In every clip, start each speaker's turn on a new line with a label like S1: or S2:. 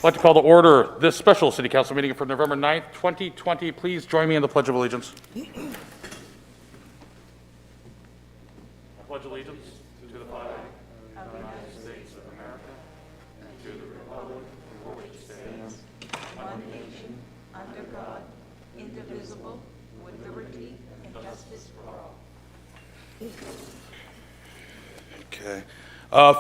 S1: I'd like to call to order this special City Council meeting for November 9th, 2020. Please join me in the Pledge of Allegiance. I pledge allegiance to the flag of the United States of America and to the republic for which it stands, one nation, under God, indivisible, with liberty and justice for all. Okay.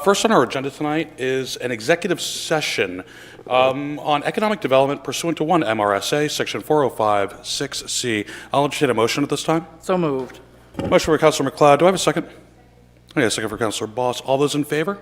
S1: First on our agenda tonight is an executive session on economic development pursuant to 1 MRSA, Section 405(6)C. I'll entertain a motion at this time.
S2: So moved.
S1: Motion for Councilor McLeod. Do I have a second? Okay, a second for Councilor Boss. All those in favor?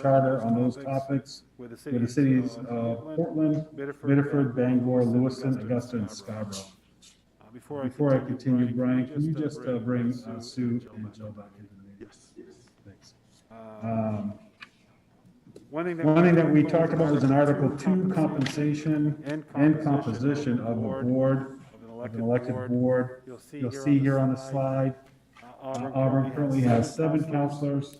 S2: charter on those topics with the cities of Portland, Biddeford, Bangor, Lewiston, Augusta, and Scarborough. Before I continue, Brian, can you just bring Sue and Joe back into the meeting?
S1: Yes.
S2: Thanks. One thing that we talked about was in Article 2, compensation and composition of a board, of an elected board. You'll see here on the slide, Auburn currently has 7 counselors.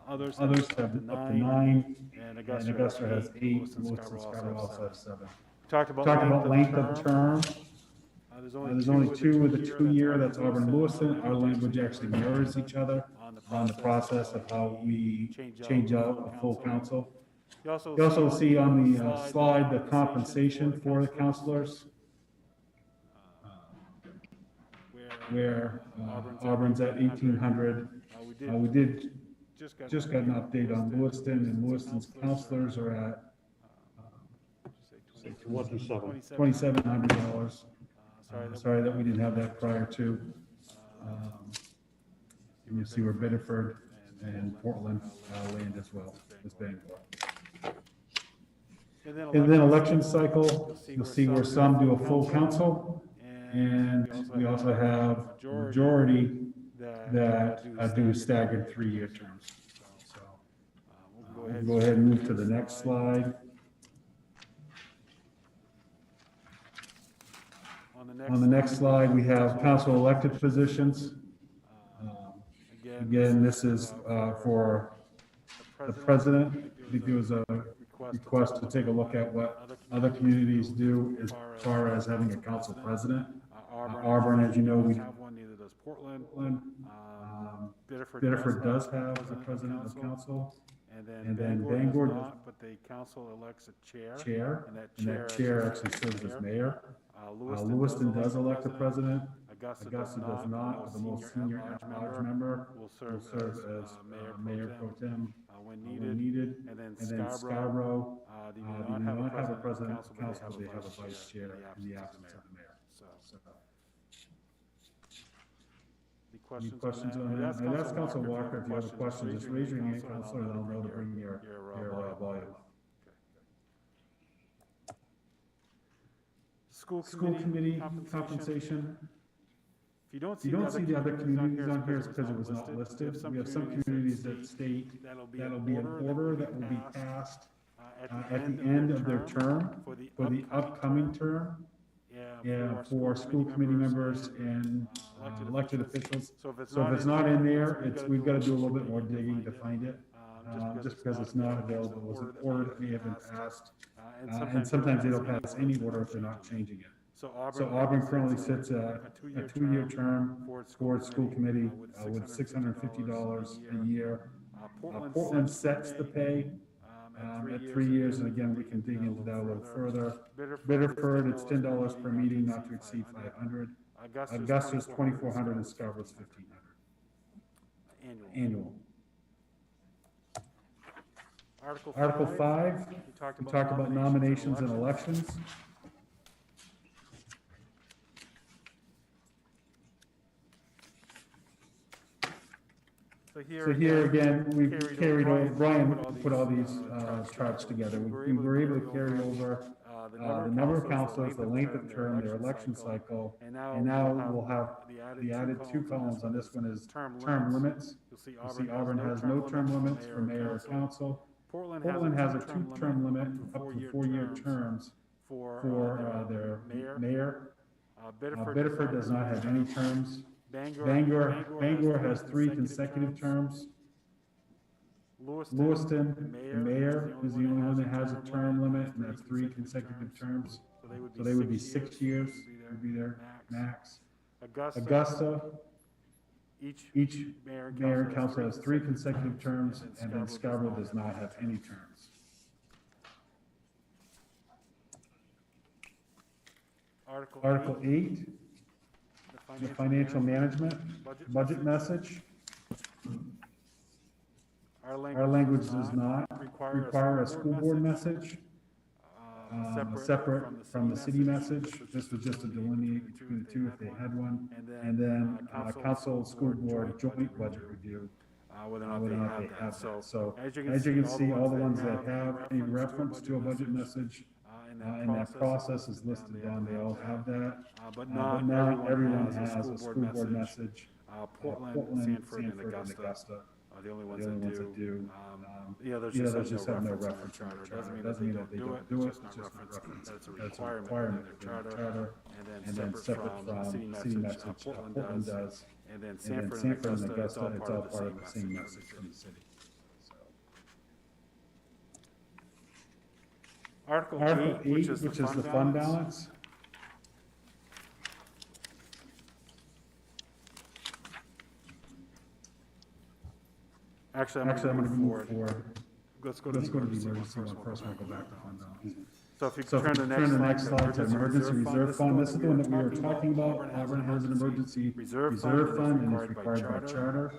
S2: Others have up to 9, and Augusta has 8. Lewiston and Scarborough also have 7. Talked about length of term. There's only 2 with a 2-year. That's Auburn and Lewiston. Our language actually mirrors each other on the process of how we change out a full council. You also see on the slide the compensation for the counselors, where Auburn's at 1,800. We did just got an update on Lewiston, and Lewiston's counselors are at $2,700. Sorry that we didn't have that prior to. And you see where Biddeford and Portland land as well as Bangor. And then election cycle, you'll see where some do a full council, and we also have a majority that do staggered 3-year terms. So we'll go ahead and move to the next slide. On the next slide, we have council elected positions. Again, this is for the president. I think there was a request to take a look at what other communities do as far as having a council president. Auburn, as you know, we have one, neither does Portland. Biddeford does have a president of council. And then Bangor does not, but the council elects a chair, and that chair actually serves as mayor. Lewiston does elect a president. Augusta does not, but the most senior at-large member will serve as mayor pro tem when needed. And then Scarborough, they do not have a president of council, but they have a vice chair in the absence of the mayor. Any questions on that? I'd ask Council Walker if you have a question, just raise your hand, Councilor, and I'll know to bring your volume up. School committee compensation. If you don't see the other communities on here, it's because it was not listed. We have some communities that state that'll be an order that will be passed at the end of their term for the upcoming term. Yeah, for school committee members and elected officials. So if it's not in there, we've got to do a little bit more digging to find it. Just because it's not available, it was an order that may have been passed, and sometimes they don't pass any order if they're not changing it. So Auburn currently sits at a 2-year term for its school committee with $650 a year. Portland sets the pay at 3 years, and again, we can dig into that a little further. Biddeford, it's $10 per meeting, not to exceed 500. Augusta's 2,400, and Scarborough's 1,500. Annual. Article 5, we talk about nominations and elections. So here again, we've carried over, Brian put all these charts together. We were able to carry over the number of councilors, the length of term, their election cycle, and now we'll have the added 2 columns on this one is term limits. You'll see Auburn has no term limits for mayor or council. Portland has a 2-term limit up to 4-year terms for their mayor. Biddeford does not have any terms. Bangor has 3 consecutive terms. Lewiston, the mayor is the only one that has a term limit, and that's 3 consecutive terms. So they would be 6 years, would be their max. Augusta, each mayor and council has 3 consecutive terms, and then Scarborough does not have any terms. Article 8, the financial management budget message. Our language does not require a school board message, separate from the city message. This was just to delineate between the two if they had one. And then council school board joint budget review.
S1: whether or not they have that. So
S2: as you can see, all the ones that have any reference to a budget message in that process is listed down, they all have that.
S1: But
S2: But
S1: not
S2: not everyone
S1: has
S2: has a school board message.
S1: Portland, Sanford, and Augusta are the only ones that do. The others just have no reference in their charter. Doesn't mean that they don't do it, it's just not referenced. That's a requirement in their charter. And then separate from city message, Portland does. And then Sanford and Augusta, it's all part of the same message from the city. Article
S2: Article
S1: 8, which is the fund balance. Actually, I'm going to move forward. Let's go to the emergency one first. We'll go back to fund balance. So if you turn to the next slide to emergency reserve fund, this is the one that we were talking about. Auburn has an emergency reserve fund and it's required by charter.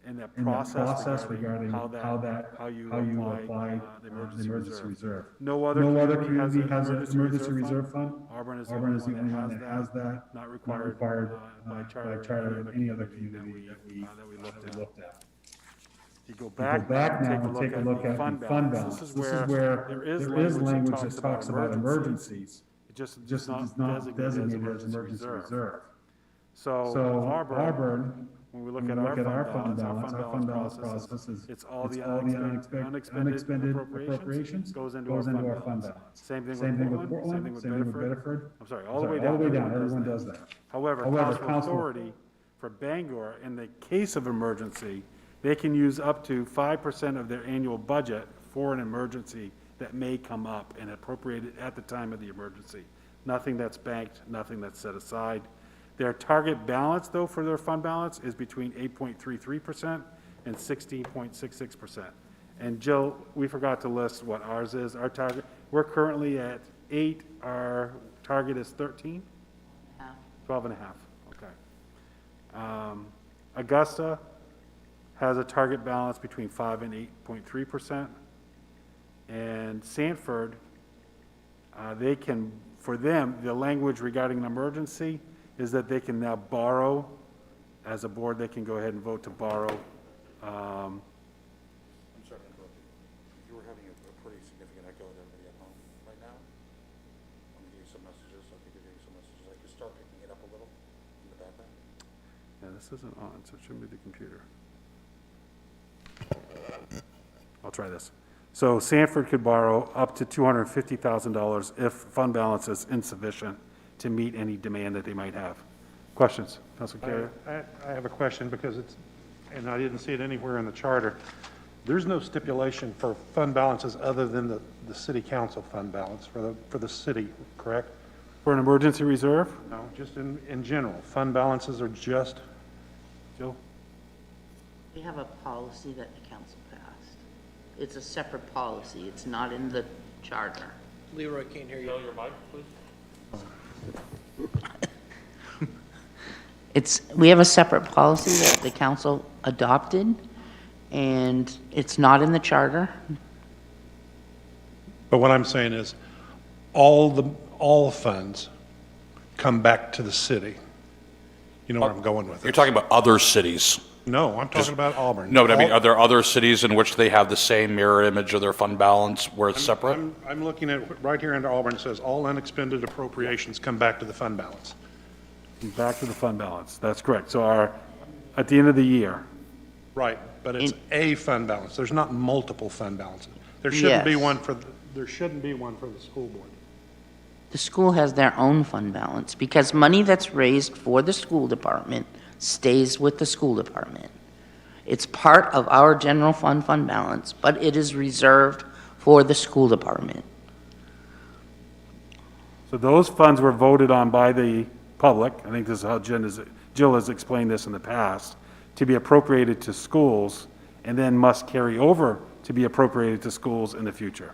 S1: And that process regarding how you apply the emergency reserve. No other community has an emergency reserve fund. Auburn is the only one that has that, not required by charter in any other community that we looked at. If you go back now and take a look at the fund balance, this is where there is language that talks about emergencies. It just is not designated as emergency reserve. So Auburn, when we look at our fund balance process is it's all the unexpended appropriations goes into our fund balance. Same thing with Portland, same thing with Bedford. I'm sorry, all the way down, everyone does that. However, council authority for Bangor, in the case of emergency, they can use up to 5% of their annual budget for an emergency that may come up and appropriate it at the time of the emergency. Nothing that's banked, nothing that's set aside. Their target balance, though, for their fund balance is between 8.33% and 16.66%. And Jill, we forgot to list what ours is. Our target, we're currently at 8. Our target is 13? 12 and a half, okay. Augusta has a target balance between 5 and 8.3%. And Sanford, they can, for them, the language regarding an emergency is that they can now borrow. As a board, they can go ahead and vote to borrow.
S3: I'm sorry to interrupt you. You were having a pretty significant echo with everybody at home right now. I'm getting some messages. I think you're getting some messages. I could start picking it up a little in the background.
S1: Yeah, this isn't on, so it shouldn't be the computer. I'll try this. So Sanford could borrow up to $250,000 if fund balance is insufficient to meet any demand that they might have. Questions? Councilor Carrier?
S4: I have a question because it's, and I didn't see it anywhere in the charter. There's no stipulation for fund balances other than the city council fund balance for the city, correct?
S1: For an emergency reserve?
S4: No, just in general. Fund balances are just,
S1: Jill?
S5: We have a policy that the council passed. It's a separate policy. It's not in the charter.
S6: Leroy can't hear you.
S1: Your mic, please.
S5: We have a separate policy that the council adopted, and it's not in the charter.
S4: but what I'm saying is all funds come back to the city. You know where I'm going with
S3: You're
S4: this?
S3: talking about other cities.
S4: No, I'm talking about Auburn.
S3: No, but I mean, are there other cities in which they have the same mirror image of their fund balance where it's separate?
S4: I'm looking at, right here under Auburn, it says all unexpended appropriations come back to the fund balance.
S1: Back to the fund balance. That's correct. So at the end of the year,
S4: Right, but it's a fund balance. There's not multiple fund balances. There shouldn't be
S5: Yes.
S4: one for the school board.
S5: The school has their own fund balance because money that's raised for the school department stays with the school department. It's part of our general fund balance, but it is reserved for the school department.
S1: so those funds were voted on by the public. I think this is how Jill has explained this in the past, to be appropriated to schools and then must carry over to be appropriated to schools in the future.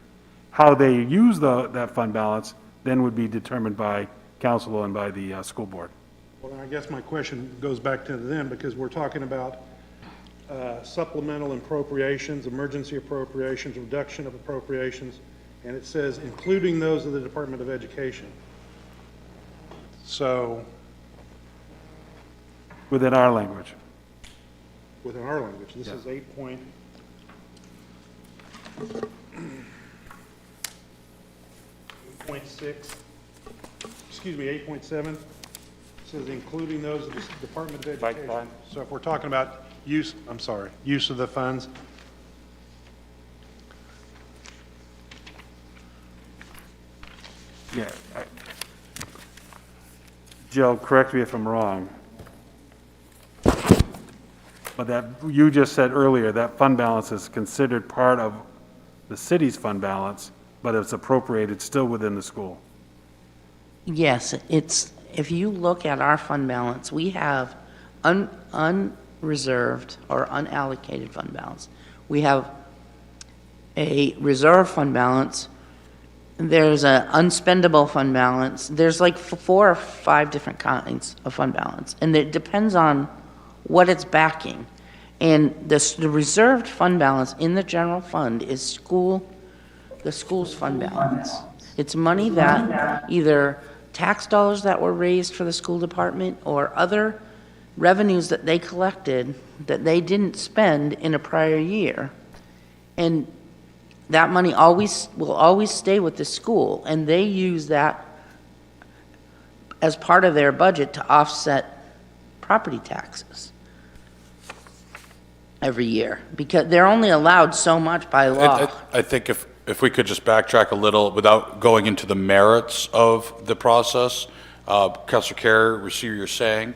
S1: How they use that fund balance then would be determined by council and by the school board.
S4: Well, I guess my question goes back to them because we're talking about supplemental appropriations, emergency appropriations, reduction of appropriations, and it says including those of the Department of Education. So,
S1: Within our language.
S4: within our language. This is 8.6, excuse me, 8.7. Says including those of the Department of
S2: Right,
S4: Education.
S2: fine.
S4: So if we're talking about use, use of the funds,
S2: Yeah. Jill, correct me if I'm wrong. But that, you just said earlier, that fund balance is considered part of the city's fund balance, but it's appropriated still within the school.
S5: Yes, it's, if you look at our fund balance, we have unreserved or unallocated fund balance. We have a reserve fund balance. There's an unspendable fund balance. There's like 4 or 5 different kinds of fund balance, and it depends on what it's backing. And the reserved fund balance in the general fund is the school's fund balance. It's money that either tax dollars that were raised for the school department or other revenues that they collected that they didn't spend in a prior year. And that money will always stay with the school, and they use that as part of their budget to offset property taxes every year, because they're only allowed so much by law.
S3: I think if we could just backtrack a little without going into the merits of the process, Councilor Carey, we see what you're saying.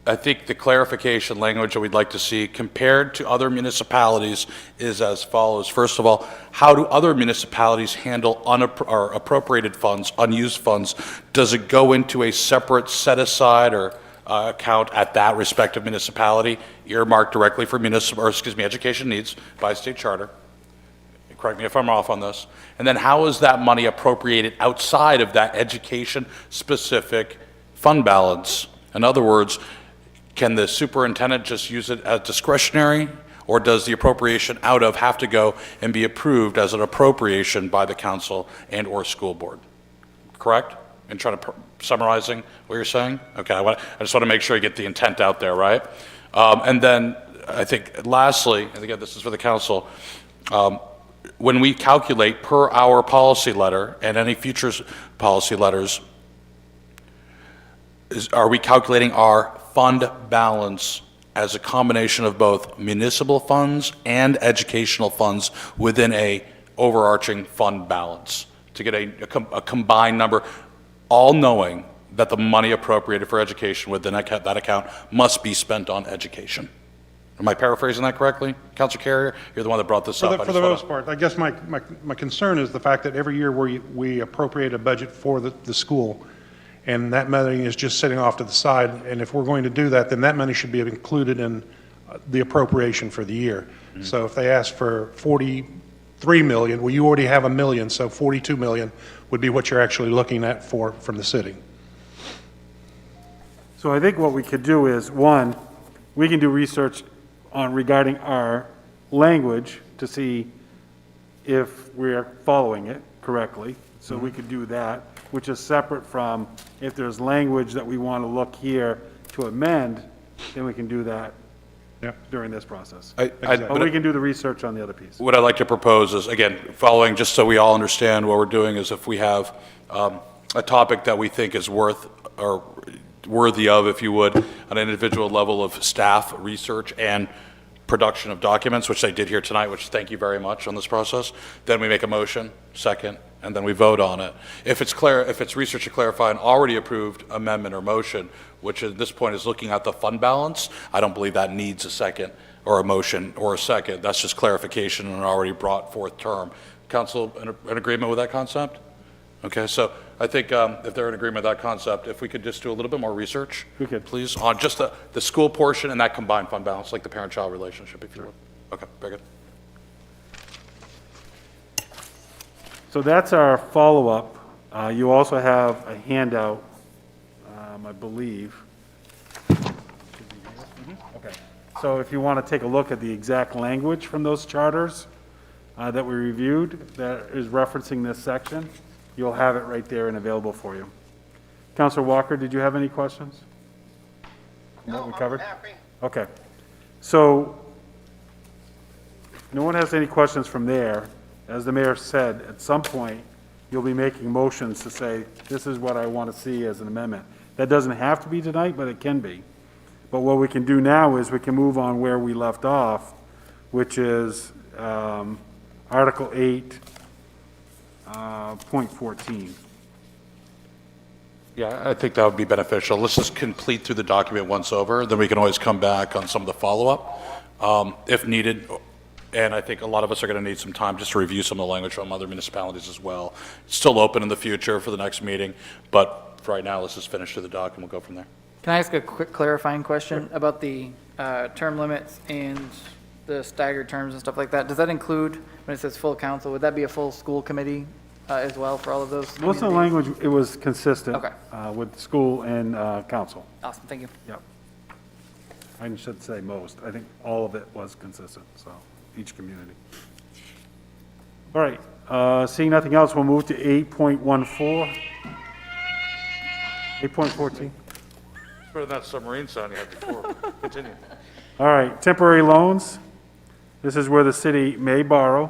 S3: I think the clarification language that we'd like to see compared to other municipalities is as follows. First of all, how do other municipalities handle appropriated funds, unused funds? Does it go into a separate set-aside or account at that respective municipality, earmarked directly for education needs by state charter? Correct me if I'm off on this. And then how is that money appropriated outside of that education-specific fund balance? In other words, can the superintendent just use it as discretionary, or does the appropriation out of have to go and be approved as an appropriation by the council and or school board? Correct? And trying to summarizing what you're saying? Okay, I just want to make sure you get the intent out there, right? And then I think lastly, and again, this is for the council, when we calculate per our policy letter and any future policy letters, are we calculating our fund balance as a combination of both municipal funds and educational funds within a overarching fund balance to get a combined number, all knowing that the money appropriated for education within that account must be spent on education? Am I paraphrasing that correctly? Councilor Carrier, you're the one that brought this up.
S4: For the most part, I guess my concern is the fact that every year we appropriate a budget for the school, and that money is just sitting off to the side, and if we're going to do that, then that money should be included in the appropriation for the year. Mm-hmm. So if they ask for 43 million, well, you already have $1 million, so 42 million would be what you're actually looking at from the city.
S2: So I think what we could do is, one, we can do research regarding our language to see if we're following it correctly. So we could do that, which is separate from if there's language that we want to look here to amend, then we can do that during this process. But we can do the research on the other piece.
S3: What I'd like to propose is, again, following, just so we all understand what we're doing, is if we have a topic that we think is worthy of, if you would, an individual level of staff research and production of documents, which they did here tonight, which thank you very much on this process, then we make a motion, second, and then we vote on it. If it's research to clarify an already approved amendment or motion, which at this point is looking at the fund balance, I don't believe that needs a second or a motion or a second. That's just clarification in an already brought forth term. Council in agreement with that concept? Okay, so I think if they're in agreement with that concept, if we could just do a little bit more research,
S2: We could.
S3: please, on just the school portion and that combined fund balance, like the parent-child relationship, if you would. Okay, very good.
S2: So that's our follow-up. You also have a handout, I believe. Okay. So if you want to take a look at the exact language from those charters that we reviewed that is referencing this section, you'll have it right there and available for you. Councilor Walker, did you have any questions? What we covered?
S6: Happy.
S2: Okay. So, if no one has any questions from there, as the mayor said, at some point, you'll be making motions to say, this is what I want to see as an amendment. That doesn't have to be tonight, but it can be. But what we can do now is we can move on where we left off, which is Article 8, point 14.
S3: Yeah, I think that would be beneficial. Let's just complete through the document once over, then we can always come back on some of the follow-up if needed. And I think a lot of us are going to need some time just to review some of the language from other municipalities as well. It's still open in the future for the next meeting, but for right now, let's just finish through the doc and we'll go from there.
S6: Can I ask a quick clarifying question about the term limits and the staggered terms and stuff like that? Does that include, when it says full council, would that be a full school committee as well for all of those?
S2: Most of the
S6: communities?
S2: language, it was consistent
S6: Okay.
S2: with school and council.
S6: Awesome, thank you.
S2: Yep. I should say most. I think all of it was consistent, so, each community. All right, seeing nothing else, we'll move to 8.14. 8.14.
S3: Better than that submarine sound you had before. Continue.
S2: All right, temporary loans. This is where the city may borrow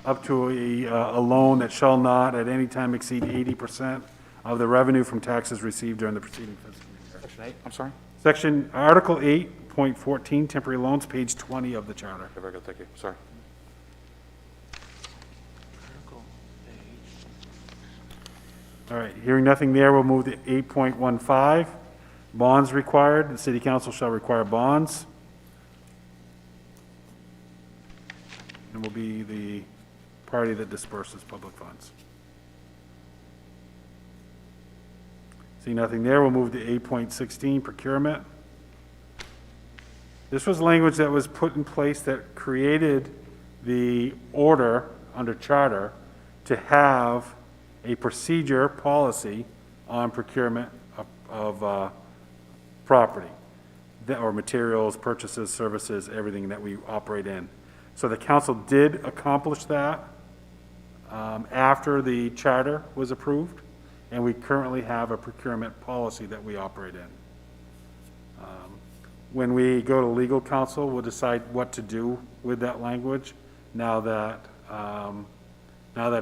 S2: up to a loan that shall not at any time exceed 80% of the revenue from taxes received during the preceding fiscal year.
S3: Section 8, I'm sorry?
S2: Section, Article 8.14, temporary loans, page 20 of the charter.
S3: Okay, very good, thank you, sorry.
S2: All right, hearing nothing there, we'll move to 8.15. Bonds required. The city council shall require bonds. And will be the party that disperses public funds. See nothing there, we'll move to 8.16, procurement. This was language that was put in place that created the order under charter to have a procedure policy on procurement of property, or materials, purchases, services, everything that we operate in. So the council did accomplish that after the charter was approved, and we currently have a procurement policy that we operate in. When we go to legal counsel, we'll decide what to do with that language now that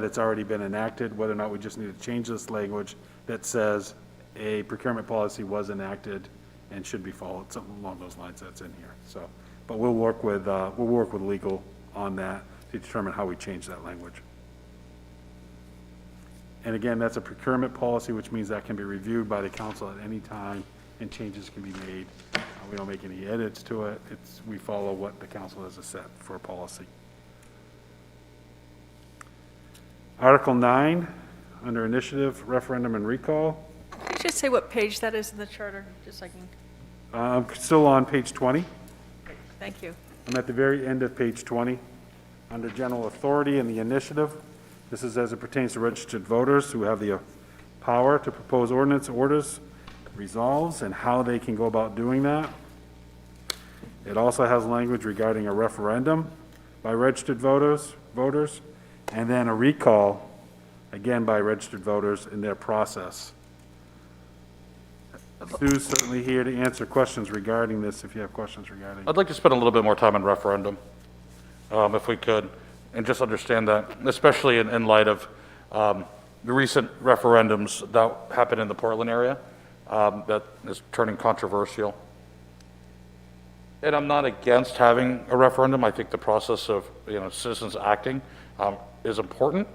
S2: it's already been enacted, whether or not we just need to change this language that says a procurement policy was enacted and should be followed, something along those lines that's in here. So, but we'll work with legal on that to determine how we change that language. And again, that's a procurement policy, which means that can be reviewed by the council at any time and changes can be made. We don't make any edits to it. We follow what the council has set for a policy. Article 9, under initiative, referendum, and recall.
S7: Can you just say what page that is in the charter, just so I can,
S2: I'm still on page 20.
S7: thank you.
S2: I'm at the very end of page 20, under general authority and the initiative. This is as it pertains to registered voters who have the power to propose ordinance, orders, resolves, and how they can go about doing that. It also has language regarding a referendum by registered voters, and then a recall, again by registered voters in their process. Sue's certainly here to answer questions regarding this, if you have questions regarding.
S3: I'd like to spend a little bit more time on referendum, if we could, and just understand that, especially in light of the recent referendums that happened in the Portland area that is turning controversial. And I'm not against having a referendum. I think the process of citizens acting is important.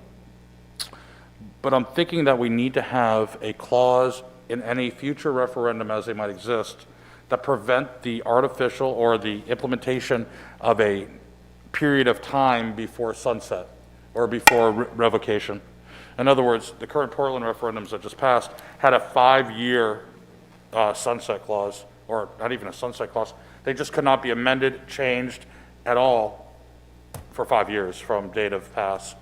S3: But I'm thinking that we need to have a clause in any future referendum, as they might exist, that prevent the artificial or the implementation of a period of time before sunset or before revocation. In other words, the current Portland referendums that just passed had a 5-year sunset clause, or not even a sunset clause. They just could not be amended, changed at all for 5 years from date of pass,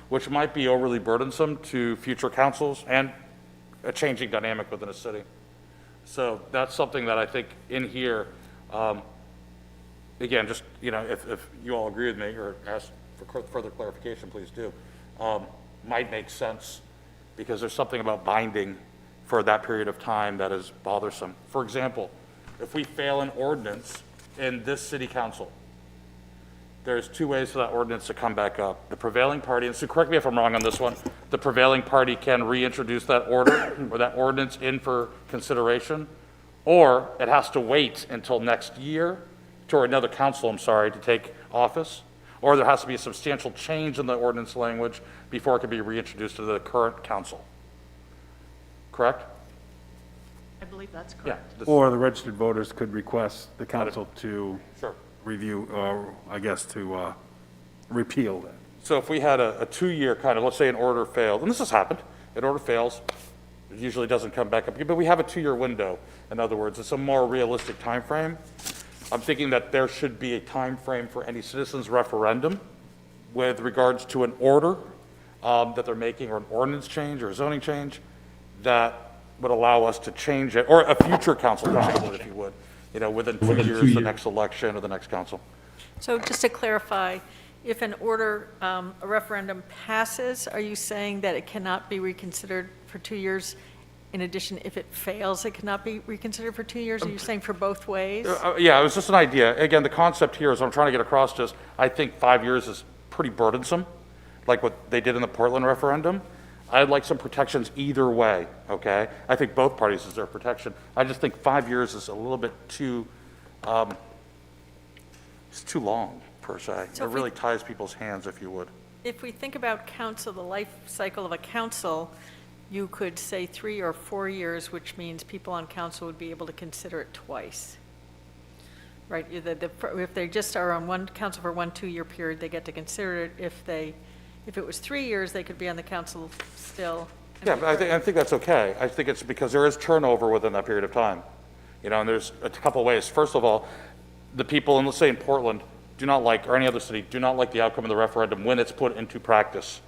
S3: which might be overly burdensome to future councils and a changing dynamic within a city. So that's something that I think in here, again, just, if you all agree with me or ask for further clarification, please do, might make sense, because there's something about binding for that period of time that is bothersome. For example, if we fail an ordinance in this city council, there's two ways for that ordinance to come back up. The prevailing party, and so correct me if I'm wrong on this one, the prevailing party can reintroduce that order or that ordinance in for consideration, or it has to wait until next year, or another council, I'm sorry, to take office, or there has to be a substantial change in the ordinance language before it can be reintroduced to the current council. Correct?
S7: I believe that's
S3: Yeah.
S7: correct.
S2: Or the registered voters could request the council to
S3: Sure.
S2: review, or I guess to repeal that.
S3: So if we had a 2-year kind of, let's say an order failed, and this has happened, an order fails, it usually doesn't come back up, but we have a 2-year window. In other words, it's a more realistic time frame. I'm thinking that there should be a time frame for any citizens referendum with regards to an order that they're making, or an ordinance change or a zoning change that would allow us to change it, or a future council to change it, if you would, within 2 years, the next election or the next council.
S7: So just to clarify, if an order, a referendum passes, are you saying that it cannot be reconsidered for 2 years? In addition, if it fails, it cannot be reconsidered for 2 years? Are you saying for both ways?
S3: Yeah, it was just an idea. Again, the concept here is what I'm trying to get across is, I think 5 years is pretty burdensome, like what they did in the Portland referendum. I'd like some protections either way, okay? I think both parties deserve protection. I just think 5 years is a little bit too, it's too long, per se.
S7: So
S3: It
S7: if we-
S3: really ties people's hands, if you would.
S7: If we think about council, the life cycle of a council, you could say 3 or 4 years, which means people on council would be able to consider it twice. Right, if they just are on one council for 1 2-year period, they get to consider it. If it was 3 years, they could be on the council still.
S3: Yeah, but I think that's okay. I think it's because there is turnover within that period of time. And there's a couple ways. First of all, the people, and let's say in Portland, do not like, or any other city, do not like the outcome of the referendum when it's put into practice,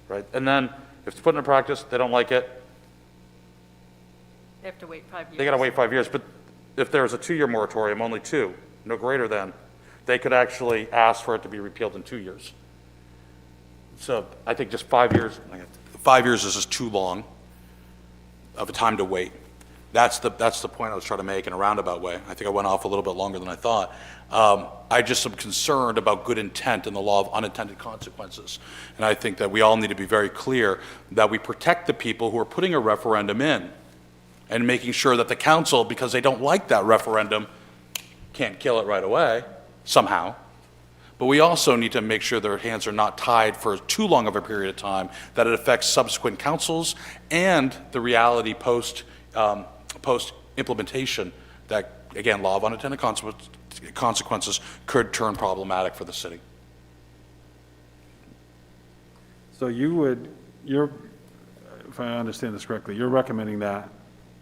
S3: right? And then, if it's put into practice, they don't like it,
S7: They have to wait 5 years.
S3: they gotta wait 5 years. But if there's a 2-year moratorium, only 2, no greater than, they could actually ask for it to be repealed in 2 years. So I think just 5 years, 5 years is just too long of a time to wait. That's the point I was trying to make in a roundabout way. I think I went off a little bit longer than I thought. I just am concerned about good intent and the law of unintended consequences. And I think that we all need to be very clear that we protect the people who are putting a referendum in and making sure that the council, because they don't like that referendum, can't kill it right away, somehow. But we also need to make sure their hands are not tied for too long of a period of time, that it affects subsequent councils and the reality post-implementation that, again, law of unintended consequences could turn problematic for the city.
S2: So if I understand this correctly, you're recommending that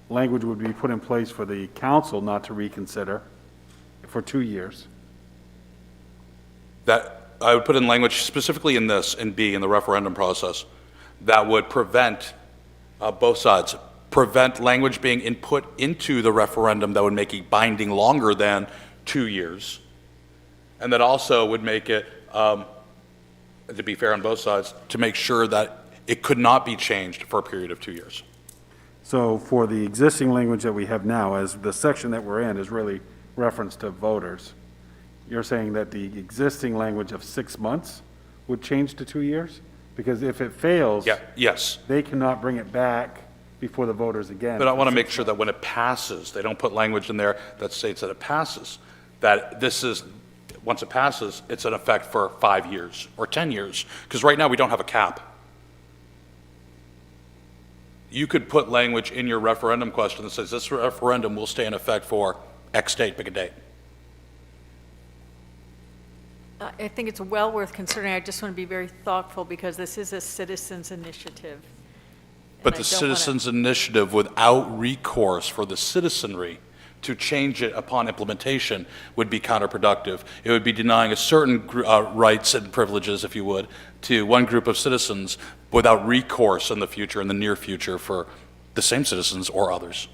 S2: language would be put in place for the council not to reconsider for 2 years?
S3: That I would put in language specifically in this, in B, in the referendum process, that would prevent both sides, prevent language being input into the referendum that would make it binding longer than 2 years. And that also would make it, to be fair on both sides, to make sure that it could not be changed for a period of 2 years.
S2: So for the existing language that we have now, as the section that we're in is really reference to voters, you're saying that the existing language of 6 months would change to 2 years? Because if it fails,
S3: Yeah, yes.
S2: they cannot bring it back before the voters again.
S3: But I want to make sure that when it passes, they don't put language in there that states that it passes, that this is, once it passes, it's in effect for 5 years or 10 years. Because right now, we don't have a cap. You could put language in your referendum question that says this referendum will stay in effect for X date, pick a date.
S7: I think it's well worth considering. I just want to be very thoughtful because this is a citizens' initiative.
S3: But
S7: And
S3: the
S7: I don't wanna-
S3: citizens' initiative without recourse for the citizenry to change it upon implementation would be counterproductive. It would be denying a certain rights and privileges, if you would, to one group of citizens without recourse in the future, in the near future, for the same citizens or others.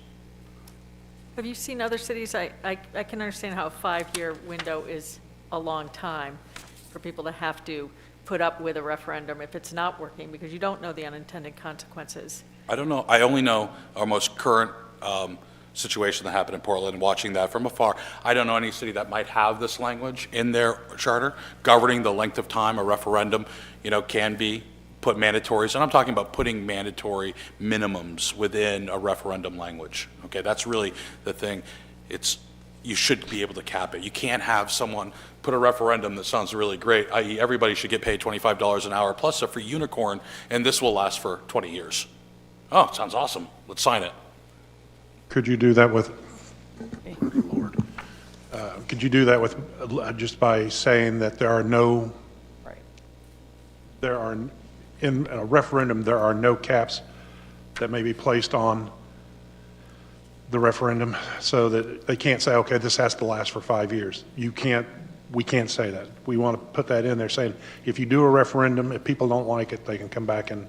S7: Have you seen other cities? I can understand how a 5-year window is a long time for people to have to put up with a referendum if it's not working, because you don't know the unintended consequences.
S3: I don't know. I only know our most current situation that happened in Portland and watching that from afar. I don't know any city that might have this language in their charter governing the length of time a referendum, can be put mandatories, and I'm talking about putting mandatory minimums within a referendum language. Okay, that's really the thing. You should be able to cap it. You can't have someone put a referendum that sounds really great, i.e. everybody should get paid $25 an hour plus a free unicorn, and this will last for 20 years. Oh, sounds awesome. Let's sign it.
S4: Could you do that with, Lord, could you do that with, just by saying that there are no,
S6: Right.
S4: in a referendum, there are no caps that may be placed on the referendum, so that they can't say, okay, this has to last for 5 years. We can't say that. We want to put that in there saying, if you do a referendum, if people don't like it, they can come back and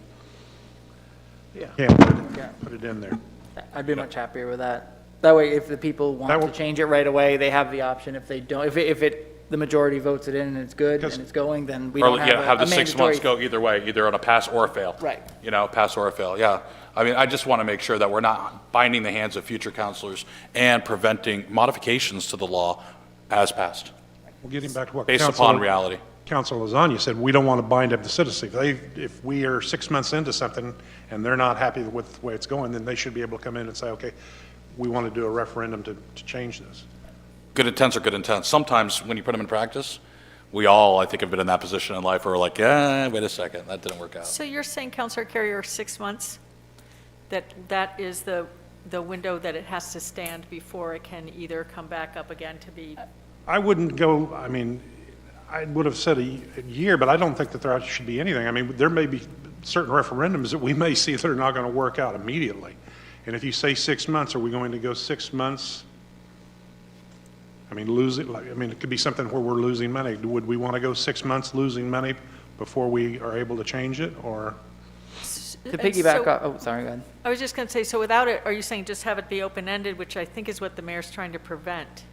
S4: put it in there.
S6: I'd be much happier with that. That way, if the people want to change it right away, they have the option. If they don't, the majority votes it in and it's good and it's going, then we
S3: Or,
S6: don't have
S3: have
S6: a
S3: the 6
S6: mandatory.
S3: months go either way, either on a pass or a fail.
S6: Right.
S3: Pass or a fail, yeah. I mean, I just want to make sure that we're not binding the hands of future counselors and preventing modifications to the law as passed,
S4: Well, getting back to what
S3: based upon reality.
S4: Councilor Lasagna said, we don't want to bind up the citizens. If we are 6 months into something and they're not happy with the way it's going, then they should be able to come in and say, okay, we want to do a referendum to change this.
S3: Good intents are good intents. Sometimes when you put them in practice, we all, I think, have been in that position in life where we're like, wait a second, that didn't work out.
S7: So you're saying, Counselor Carrier, 6 months? That is the window that it has to stand before it can either come back up again to be,
S4: I wouldn't go, I mean, I would have said a year, but I don't think that there should be anything. I mean, there may be certain referendums that we may see that are not going to work out immediately. And if you say 6 months, are we going to go 6 months? I mean, it could be something where we're losing money. Would we want to go 6 months losing money before we are able to change it, or?
S6: To piggyback off, sorry, go ahead.
S7: I was just going to say, so without it, are you saying just have it be open-ended, which I think is what the mayor's trying to prevent?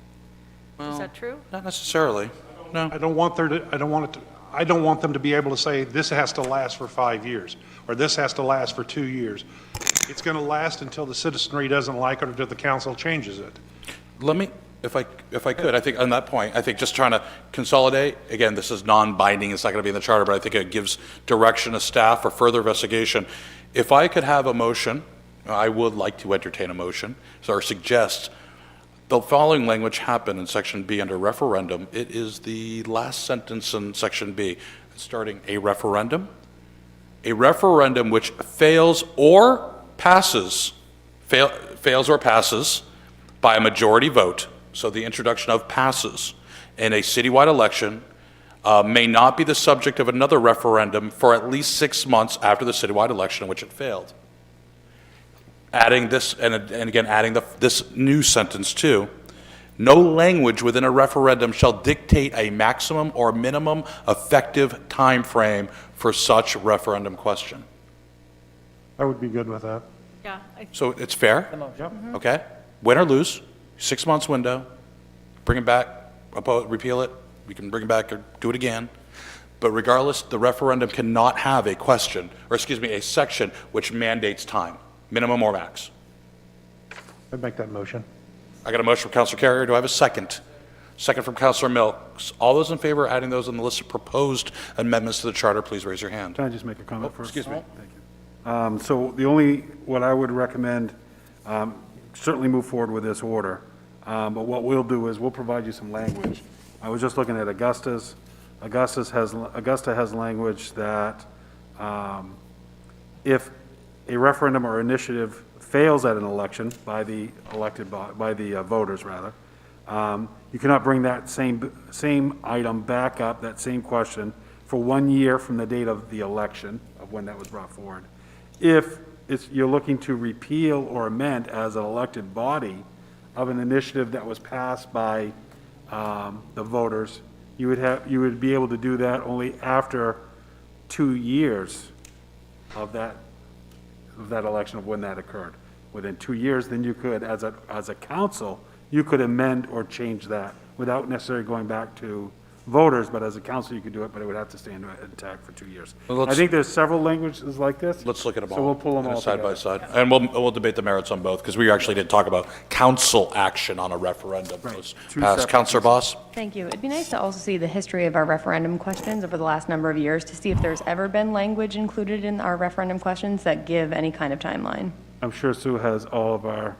S7: Is that true?
S3: Not necessarily, no.
S4: I don't want them to be able to say, this has to last for 5 years, or this has to last for 2 years. It's going to last until the citizenry doesn't like it or until the council changes it.
S3: Let me, if I could, I think on that point, I think just trying to consolidate, again, this is non-binding, it's not going to be in the charter, but I think it gives direction to staff for further investigation. If I could have a motion, I would like to entertain a motion, or suggest the following language happen in section B under referendum. It is the last sentence in section B, starting a referendum which fails or passes by a majority vote. So the introduction of passes in a citywide election may not be the subject of another referendum for at least 6 months after the citywide election in which it failed. Adding this, and again, adding this new sentence too, no language within a referendum shall dictate a maximum or minimum effective time frame for such referendum question.
S4: I would be good with that.
S7: Yeah.
S3: So it's fair?
S4: Yep.
S3: Okay? Win or lose, 6 months window, bring it back, repeal it, we can bring it back or do it again. But regardless, the referendum cannot have a section which mandates time, minimum or max.
S4: I'd make that motion.
S3: I got a motion from Councilor Carrier. Do I have a second? Second from Councilor Milks. All those in favor of adding those on the list of proposed amendments to the charter, please raise your hand.
S2: Can I just make a comment first?
S3: Excuse me.
S2: Thank you. So what I would recommend, certainly move forward with this order, but what we'll do is we'll provide you some language. I was just looking at Augusta's. Augusta has language that if a referendum or initiative fails at an election by the voters rather, you cannot bring that same item back up, that same question, for 1 year from the date of the election of when that was brought forward. If you're looking to repeal or amend as an elected body of an initiative that was passed by the voters, you would be able to do that only after 2 years of that election of when that occurred. Within 2 years, then you could, as a council, you could amend or change that without necessarily going back to voters, but as a council, you could do it, but it would have to stay intact for 2 years.
S3: Well,
S2: I
S3: let's-
S2: think there's several languages like this.
S3: Let's look at them all.
S2: So we'll pull them
S3: in a
S2: all
S3: side by
S2: together.
S3: side. And we'll debate the merits on both, because we actually did talk about council action on a referendum.
S2: Right.
S3: Was
S2: Two
S3: passed.
S2: separate
S3: Counselor Boss?
S8: Thank you. It'd be nice to also see the history of our referendum questions over the last number of years to see if there's ever been language included in our referendum questions that give any kind of timeline.
S2: I'm sure Sue has all of our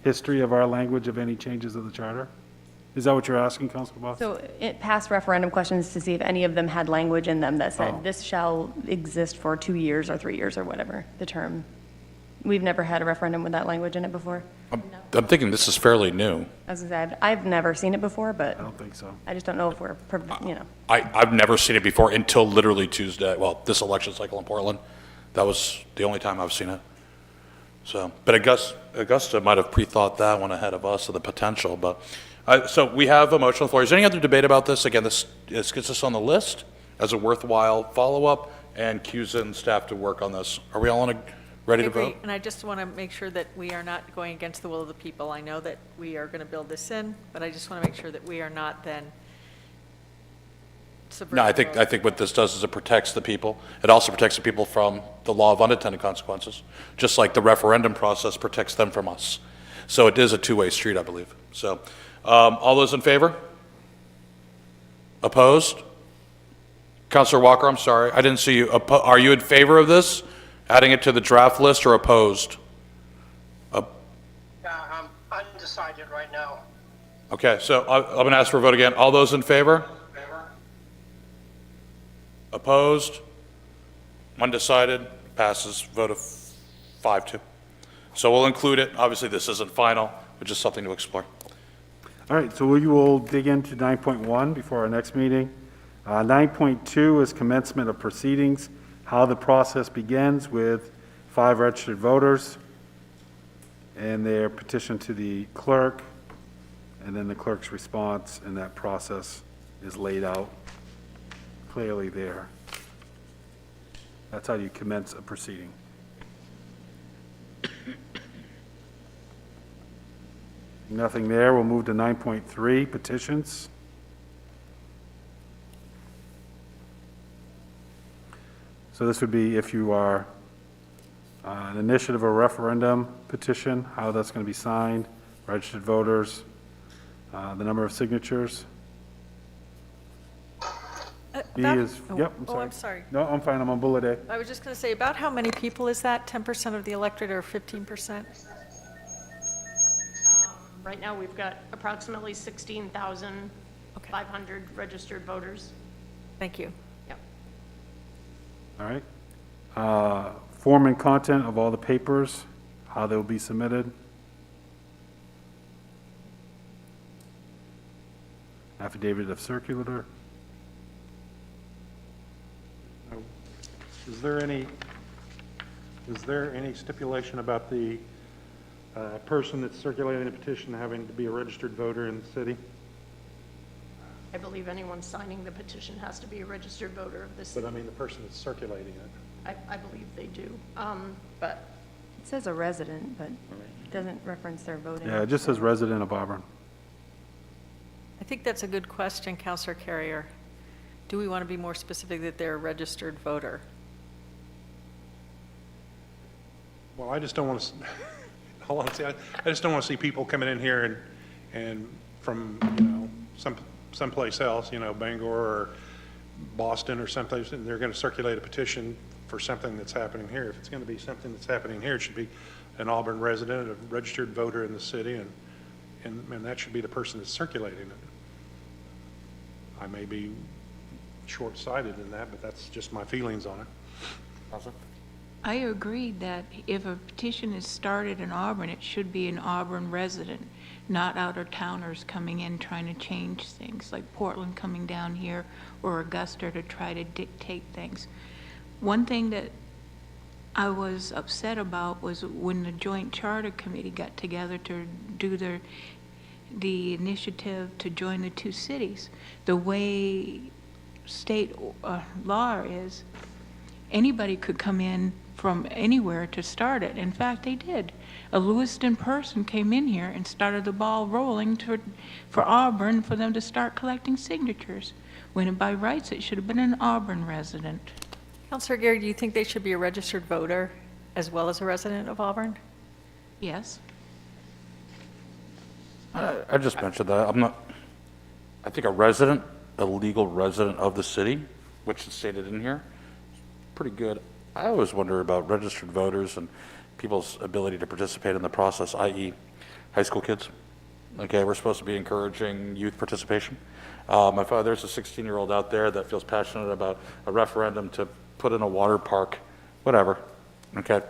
S2: history of our language of any changes of the charter. Is that what you're asking, Councilor Boss?
S8: So past referendum questions to see if any of them had language in them that
S2: Oh.
S8: said, this shall exist for 2 years or 3 years or whatever, the term. We've never had a referendum with that language in it before.
S3: I'm thinking this is fairly new.
S8: As I said, I've never seen it before, but
S2: I don't think so.
S8: I just don't know if we're, you know.
S3: I've never seen it before until literally Tuesday, well, this election cycle in Portland. That was the only time I've seen it. So, but Augusta might have pre-thought that one ahead of us of the potential, but, so we have a motion on the floor. Is there any other debate about this? Again, this gets us on the list as a worthwhile follow-up and cues in staff to work on this. Are we all ready
S7: I
S3: to
S7: agree,
S3: vote?
S7: and I just want to make sure that we are not going against the will of the people. I know that we are going to build this in, but I just want to make sure that we are not then subverting.
S3: No, I think what this does is it protects the people. It also protects the people from the law of unintended consequences, just like the referendum process protects them from us. So it is a two-way street, I believe. So, all those in favor? Opposed? Counselor Walker, I'm sorry, I didn't see you. Are you in favor of this? Adding it to the draft list or opposed?
S9: I'm undecided right now.
S3: Okay, so I'm going to ask for a vote again. All those in favor? Opposed? Undecided? Passes. Vote of 5-2. So we'll include it. Obviously, this isn't final, but just something to explore.
S2: All right, so we will dig into 9.1 before our next meeting. 9.2 is commencement of proceedings, how the process begins with 5 registered voters and their petition to the clerk, and then the clerk's response, and that process is laid out clearly there. That's how you commence a proceeding. Nothing there. We'll move to 9.3, petitions. So this would be if you are an initiative or referendum petition, how that's going to be signed, registered voters, the number of signatures. B is, yep, I'm sorry.
S7: Oh, I'm sorry.
S2: No, I'm fine, I'm on bullet A.
S7: I was just going to say, about how many people is that? 10% of the electorate or 15%?
S10: Right now, we've got approximately 16,500 registered voters.
S7: Thank you.
S10: Yep.
S2: All right. Form and content of all the papers, how they'll be submitted. Affidavit of circulator.
S4: Is there any stipulation about the person that's circulating the petition having to be a registered voter in the city?
S10: I believe anyone signing the petition has to be a registered voter of the
S4: But
S10: city.
S4: I mean, the person that's circulating it.
S10: I believe they do. But
S8: It says a resident, but it doesn't reference their voting.
S2: Yeah, it just says resident of Auburn.
S7: I think that's a good question, Counselor Carrier. Do we want to be more specific that they're a registered voter?
S4: Well, I just don't want to, hold on, see, I just don't want to see people coming in here and from, someplace else, Bangor or Boston or someplace, and they're going to circulate a petition for something that's happening here. If it's going to be something that's happening here, it should be an Auburn resident, a registered voter in the city, and that should be the person that's circulating it. I may be short-sighted in that, but that's just my feelings on it.
S3: Counselor?
S11: I agree that if a petition is started in Auburn, it should be an Auburn resident, not out-of-towners coming in trying to change things, like Portland coming down here or Augusta to try to dictate things. One thing that I was upset about was when the Joint Charter Committee got together to do the initiative to join the 2 cities. The way state law is, anybody could come in from anywhere to start it. In fact, they did. A Lewiston person came in here and started the ball rolling for Auburn for them to start collecting signatures. when by rights it should have been an Auburn resident.
S7: Counselor Gary, do you think they should be a registered voter as well as a resident of Auburn?
S11: Yes?
S3: I just mentioned that, I think a legal resident of the city, which is stated in here, is pretty good. I always wonder about registered voters and people's ability to participate in the process, i.e. high school kids. Okay, we're supposed to be encouraging youth participation. If there's a 16-year-old out there that feels passionate about a referendum to put in a water park, whatever, okay,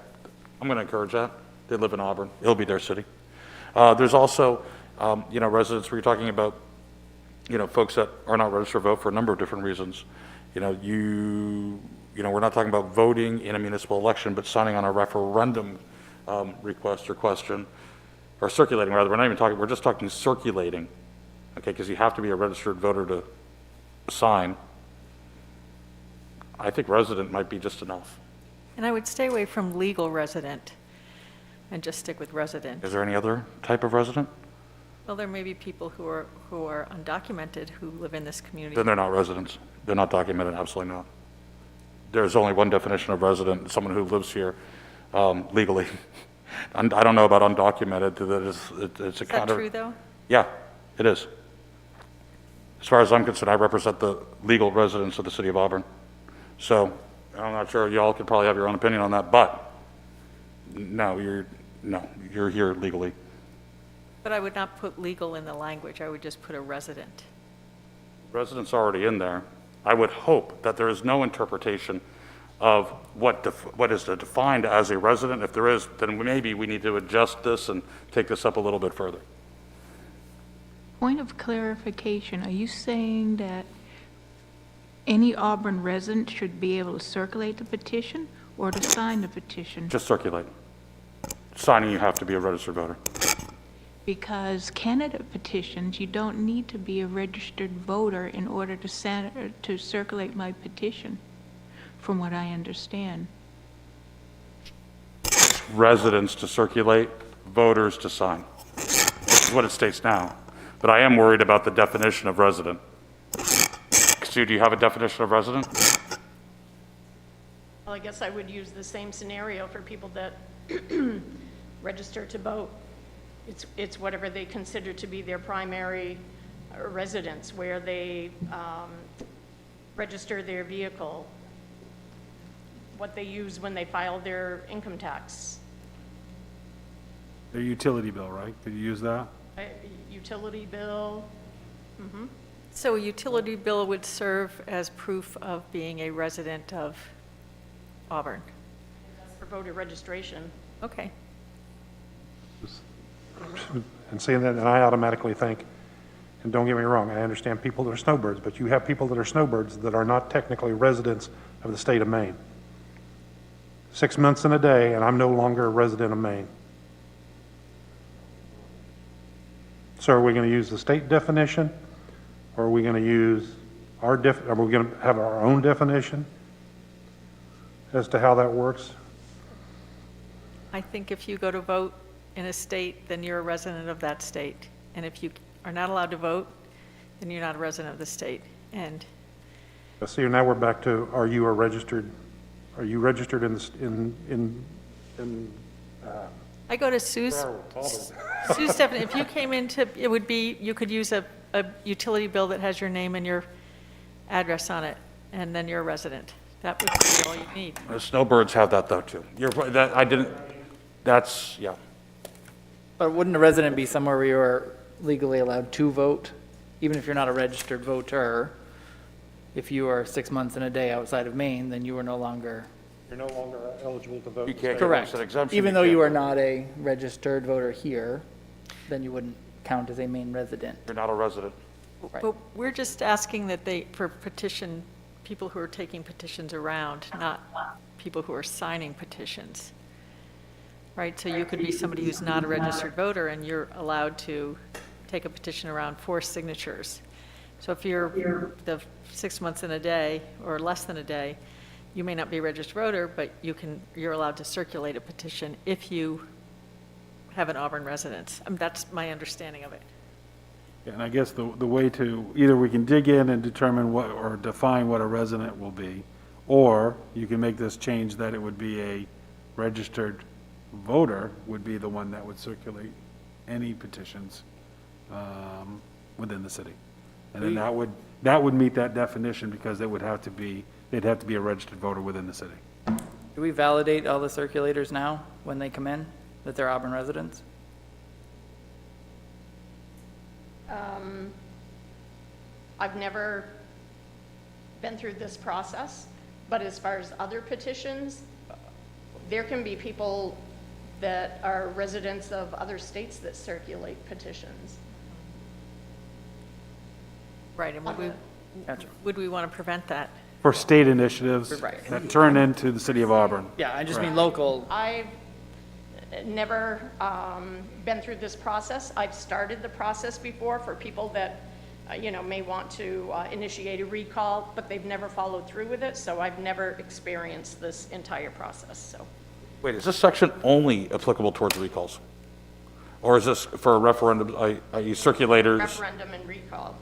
S3: I'm going to encourage that. They live in Auburn. It'll be their city. There's also, residents where you're talking about, folks that are not registered to vote for a number of different reasons. We're not talking about voting in a municipal election, but signing on a referendum request or question, or circulating rather. We're just talking circulating, okay, because you have to be a registered voter to sign. I think resident might be just enough.
S7: And I would stay away from legal resident and just stick with resident.
S3: Is there any other type of resident?
S7: Well, there may be people who are undocumented who live in this community.
S3: Then they're not residents. They're not documented, absolutely not. There's only one definition of resident, someone who lives here legally. And I don't know about undocumented, it's a
S7: Is
S3: kind
S7: that
S3: of...
S7: true, though?
S3: Yeah, it is. As far as I'm concerned, I represent the legal residents of the city of Auburn. So I'm not sure, y'all could probably have your own opinion on that, but no, you're here legally.
S7: But I would not put legal in the language. I would just put a resident.
S3: Resident's already in there. I would hope that there is no interpretation of what is defined as a resident. If there is, then maybe we need to adjust this and take this up a little bit further.
S11: Point of clarification, are you saying that any Auburn resident should be able to circulate the petition or to sign the petition?
S3: Just circulate. Signing, you have to be a registered voter.
S11: Because candidate petitions, you don't need to be a registered voter in order to circulate my petition, from what I understand.
S3: Residents to circulate, voters to sign. This is what it states now. But I am worried about the definition of resident. Stu, do you have a definition of resident?
S10: Well, I guess I would use the same scenario for people that register to vote. It's whatever they consider to be their primary residence, where they register their vehicle, what they use when they file their income tax.
S2: Their utility bill, right? Did you use that?
S10: Utility bill.
S7: So a utility bill would serve as proof of being a resident of Auburn.
S10: For voter registration.
S7: Okay.
S4: And saying that, and I automatically think, and don't get me wrong, I understand people that are snowbirds, but you have people that are snowbirds that are not technically residents of the state of Maine. 6 months and a day, and I'm no longer a resident of Maine. So are we going to use the state definition, or are we going to use are we going to have our own definition as to how that works?
S7: I think if you go to vote in a state, then you're a resident of that state. And if you are not allowed to vote, then you're not a resident of the state. And
S4: See, now we're back to, are you registered in
S7: I go to Sue's definition. If you came into, it would be, you could use a utility bill that has your name and your address on it, and then you're a resident. That would be all you need.
S3: Snowbirds have that though too. Yeah.
S6: But wouldn't a resident be somewhere where you're legally allowed to vote, even if you're not a registered voter? If you are 6 months and a day outside of Maine, then you are no longer.
S4: You're no longer eligible to vote.
S3: You can't get
S6: Correct.
S3: an exemption.
S6: Even though
S3: can't
S6: you are
S3: vote.
S6: not a registered voter here, then you wouldn't count as a Maine resident.
S3: You're not a resident.
S6: Right.
S7: But we're just asking that for people who are taking petitions around, not people who are signing petitions. Right, so you could be somebody who's not a registered voter and you're allowed to take a petition around for signatures. So if you're the 6 months in a day or less than a day, you may not be a registered voter, but you're allowed to circulate a petition if you have an Auburn residence. That's my understanding of it.
S2: And I guess the way to, either we can dig in and determine what, or define what a resident will be, or you can make this change that it would be a registered voter would be the one that would circulate any petitions within the city. And then that would meet that definition because it would have to be, they'd have to be a registered voter within the city.
S6: Do we validate all the circulators now when they come in, that they're Auburn residents?
S10: I've never been through this process, but as far as other petitions, there can be people that are residents of other states that circulate petitions.
S7: Right, and
S6: Gotcha.
S7: would we want to prevent that?
S2: For state initiatives
S6: Right.
S2: that turn into the city of Auburn.
S6: Yeah, I just mean local.
S10: I've never been through this process. I've started the process before for people that, may want to initiate a recall, but they've never followed through with it, so I've never experienced this entire process, so.
S3: Wait, is this section only applicable towards recalls? Or is this for referendums, i.e. circulators,
S10: Referendum and recall.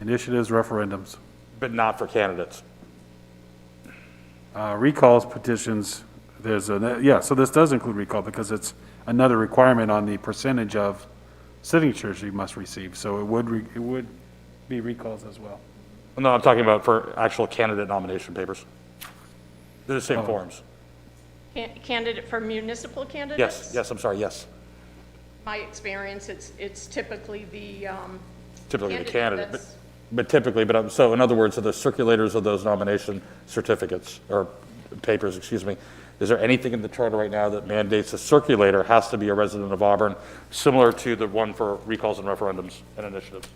S2: Initiatives, referendums.
S3: but not for candidates?
S2: Recalls, petitions, so this does include recall because it's another requirement on the percentage of signatures you must receive. So it would be recalls as well.
S3: No, I'm talking about for actual candidate nomination papers. They're the same forms.
S10: Candidate for municipal candidates?
S3: Yes, I'm sorry, yes.
S10: My experience, it's typically the
S3: Typically the candidate,
S10: that's-
S3: but typically, so in other words, are the circulators of those nomination certificates, or papers, excuse me, is there anything in the charter right now that mandates a circulator has to be a resident of Auburn, similar to the one for recalls and referendums and initiatives?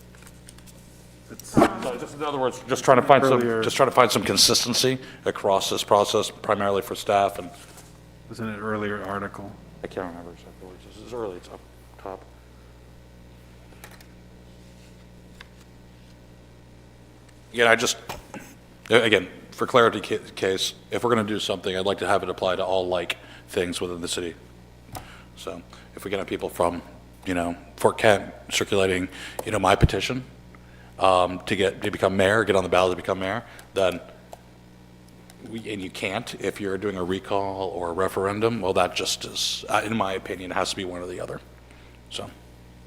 S3: So just in other words, just trying to find some consistency across this process, primarily for staff, and
S2: It was in an earlier article.
S3: I can't remember exactly where this is early, it's up top. Again, for clarity case, if we're going to do something, I'd like to have it apply to all like things within the city. So if we get people from, Fort Kent circulating, my petition to become mayor, get on the ballot to become mayor, then, and you can't if you're doing a recall or a referendum, well, that just is, in my opinion, has to be one or the other. So.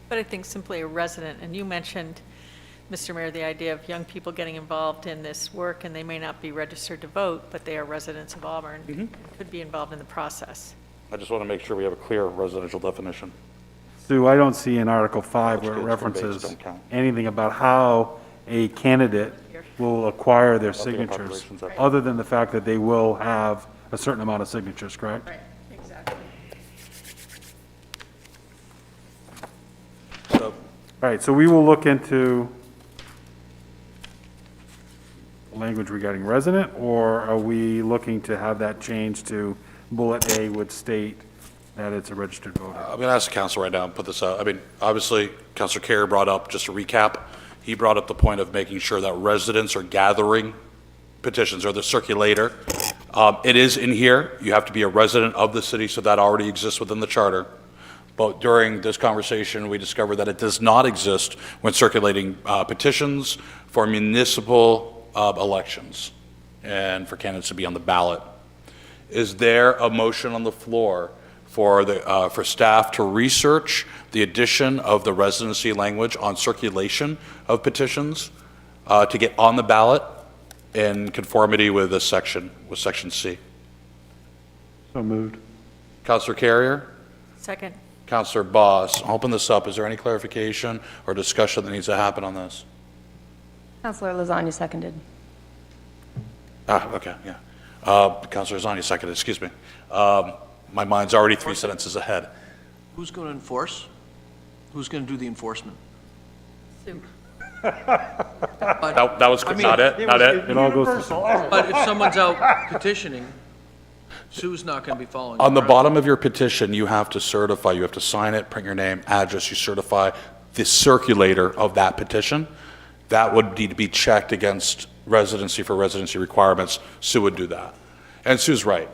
S7: But I think simply a resident, and you mentioned, Mr. Mayor, the idea of young people getting involved in this work, and they may not be registered to vote, but they are residents of Auburn, and could be involved in the process.
S3: I just want to make sure we have a clear residential definition.
S2: Sue, I don't see in Article 5 where it
S3: Which
S2: references
S3: don't count.
S2: anything about how a candidate will acquire their signatures,
S3: population's up.
S2: other than the fact that they will have a certain amount of signatures, correct?
S10: Right, exactly.
S3: So,
S2: All right, so we will look into language regarding resident, or are we looking to have that change to bullet A would state that it's a registered voter?
S3: I'm going to ask the council right now and put this out. I mean, obviously, Councilor Carey brought up, just to recap, he brought up the point of making sure that residents are gathering petitions or the circulator. It is in here. You have to be a resident of the city, so that already exists within the charter. But during this conversation, we discovered that it does not exist when circulating petitions for municipal elections and for candidates to be on the ballot. Is there a motion on the floor for staff to research the addition of the residency language on circulation of petitions to get on the ballot in conformity with this section, with Section C?
S2: So moved.
S3: Councilor Carrier?
S7: Second.
S3: Councilor Boss, I'll open this up. Is there any clarification or discussion that needs to happen on this?
S8: Councilor Lasagna seconded.
S3: Okay, yeah. Councilor Zani seconded, excuse me. My mind's already 3 sentences ahead.
S12: Who's going to enforce? Who's going to do the enforcement?
S7: Sue.
S3: That was not it, not it.
S2: It all goes to
S12: But if someone's out petitioning, Sue's not going to be following.
S3: On the
S12: correct?
S3: bottom of your petition, you have to certify, you have to sign it, print your name, address, you certify the circulator of that petition. That would need to be checked against residency for residency requirements. Sue would do that. And Sue's right.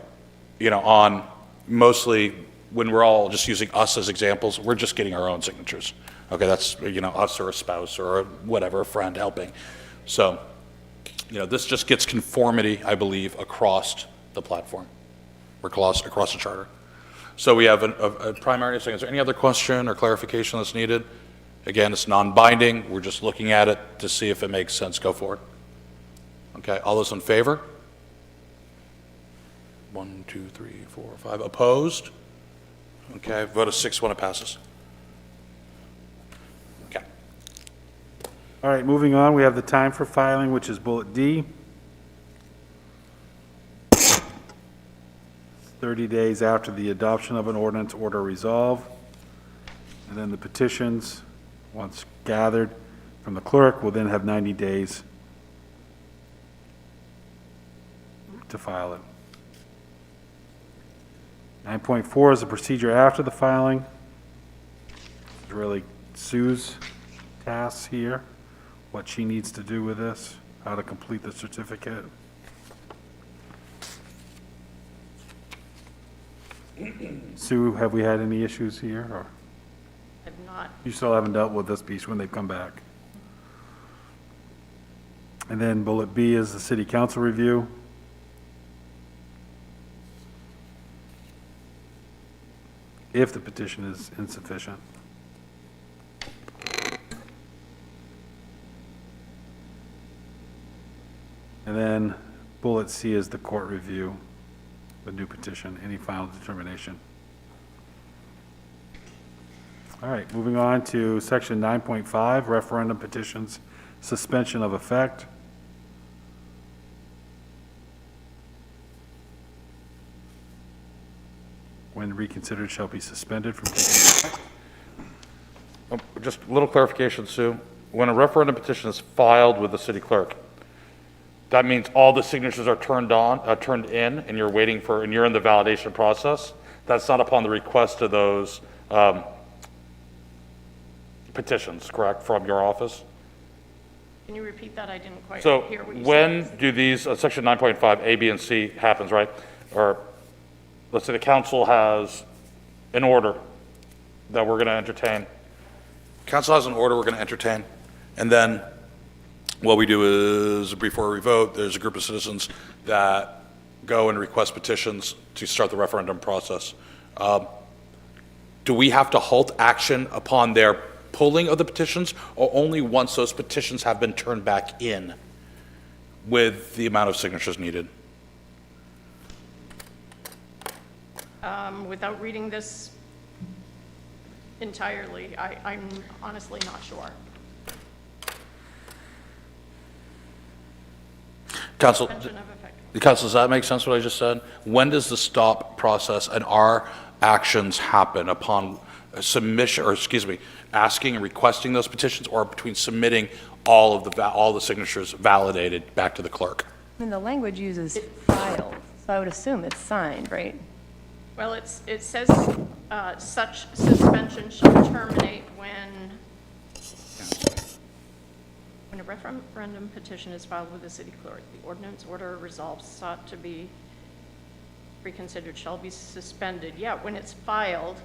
S3: On mostly when we're all just using us as examples, we're just getting our own signatures. Okay, that's, us or a spouse or whatever, a friend helping. So, this just gets conformity, I believe, across the platform, or across the charter. So we have a primary thing. Is there any other question or clarification that's needed? Again, it's non-binding. We're just looking at it to see if it makes sense. Go forward. Okay, all those in favor? 1, 2, 3, 4, 5. Opposed? Okay, vote of 6 when it passes. Okay.
S2: All right, moving on, we have the time for filing, which is bullet D. 30 days after the adoption of an ordinance, order resolve. And then the petitions, once gathered from the clerk, will then have 90 days to file it. 9.4 is the procedure after the filing. It's really Sue's tasks here, what she needs to do with this, how to complete the certificate. Sue, have we had any issues here, or
S10: I've not.
S2: you still haven't dealt with this piece when they come back? And then bullet B is the city council review. If the petition is insufficient. And then bullet C is the court review, the new petition, any final determination. All right, moving on to section 9.5, referendum petitions, suspension of effect. When reconsidered shall be suspended from taking effect.
S3: Just a little clarification, Sue. When a referendum petition is filed with the city clerk, that means all the signatures are turned in, and you're waiting for, and you're in the validation process. That's not upon the request of those petitions, correct, from your office?
S10: Can you repeat that? I didn't quite
S3: So
S10: hear what you said.
S3: when do these, section 9.5, A, B, and C happens, right? Or let's say the council has an order that we're going to entertain. Council has an order we're going to entertain, and then what we do is, before we vote, there's a group of citizens that go and request petitions to start the referendum process. Do we have to halt action upon their pulling of the petitions, or only once those petitions have been turned back in with the amount of signatures needed?
S10: Without reading this entirely, I'm honestly not sure.
S3: Council,
S10: Suspension of effect.
S3: Council, does that make sense what I just said? When does the stop process and our actions happen upon submission, or excuse me, asking and requesting those petitions, or between submitting all the signatures validated back to the clerk?
S8: I mean, the language uses filed, so I would assume it's signed, right?
S10: Well, it says such suspension shall terminate when a referendum petition is filed with the city clerk. The ordinance order resolves sought to be reconsidered shall be suspended. Yeah, when it's filed,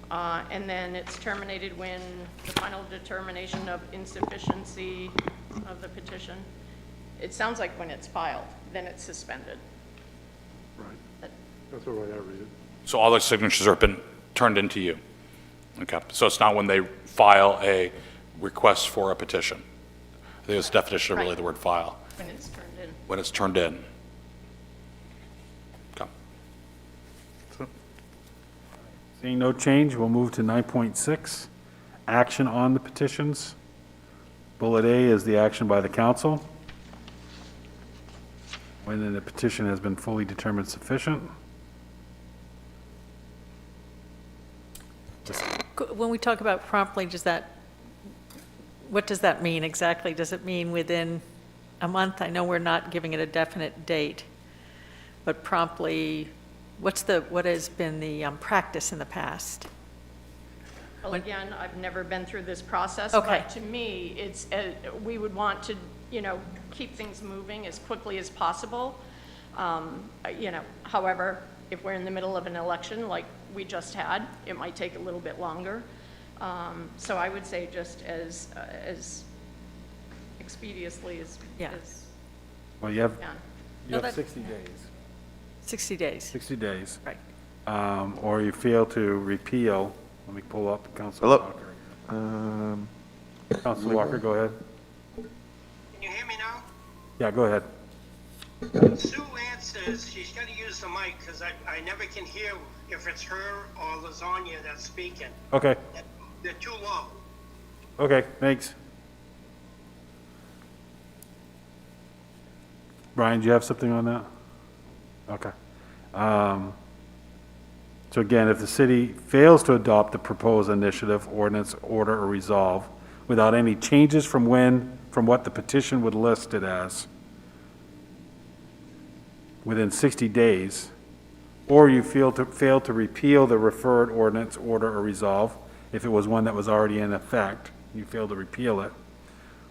S10: and then it's terminated when the final determination of insufficiency of the petition. It sounds like when it's filed, then it's suspended.
S4: Right. That's the way I read it.
S3: So all the signatures have been turned into you? Okay, so it's not when they file a request for a petition? I think it's the definition of really the word file.
S10: When it's turned in.
S3: When it's turned in. Okay.
S2: Seeing no change, we'll move to 9.6, action on the petitions. Bullet A is the action by the council. When the petition has been fully determined sufficient.
S7: When we talk about promptly, what does that mean exactly? Does it mean within a month? I know we're not giving it a definite date, but promptly, what has been the practice in the past?
S10: Well, again, I've never been through this process.
S7: Okay.
S10: But to me, it's, we would want to, keep things moving as quickly as possible. However, if we're in the middle of an election like we just had, it might take a little bit longer. So I would say just as expeditiously
S7: Yeah.
S10: as
S2: Well, you have,
S10: we can.
S2: you
S7: No,
S2: have
S7: that-
S2: 60 days.
S7: 60 days,
S2: 60 days.
S7: right.
S2: Or you fail to repeal, let me pull up Council
S13: Hello?
S2: Walker. Council Walker, go ahead.
S9: Can you hear me now?
S2: Yeah, go ahead.
S9: Sue answers, she's got to use the mic because I never can hear if it's her or Lasagna that's speaking.
S2: Okay,
S9: They're too low.
S2: okay, thanks. Brian, do you have something on that? Okay. So again, if the city fails to adopt the proposed initiative, ordinance, order, or resolve without any changes from what the petition would list it as within 60 days, or you fail to repeal the referred ordinance, order, or resolve, if it was one that was already in effect, you fail to repeal it,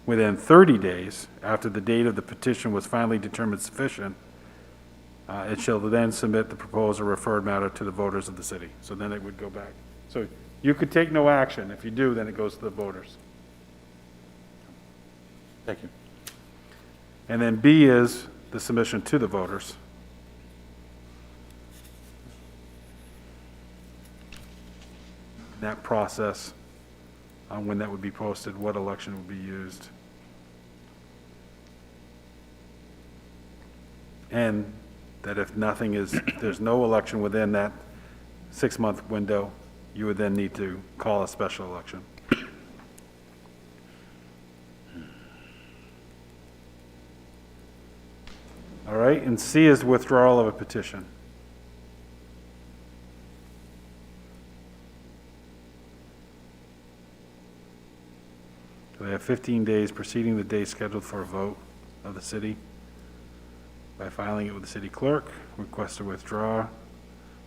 S2: within 30 days after the date of the petition was finally determined sufficient, it shall then submit the proposed or referred matter to the voters of the city. So then it would go back. So you could take no action. If you do, then it goes to the voters.
S3: Thank you.
S2: And then B is the submission to the voters. That process, when that would be posted, what election would be used. And that if nothing is, if there's no election within that 6-month window, you would then need to call a special election. All right, and C is withdrawal of a petition. So they have 15 days preceding the day scheduled for a vote of the city by filing it with the city clerk, request to withdraw,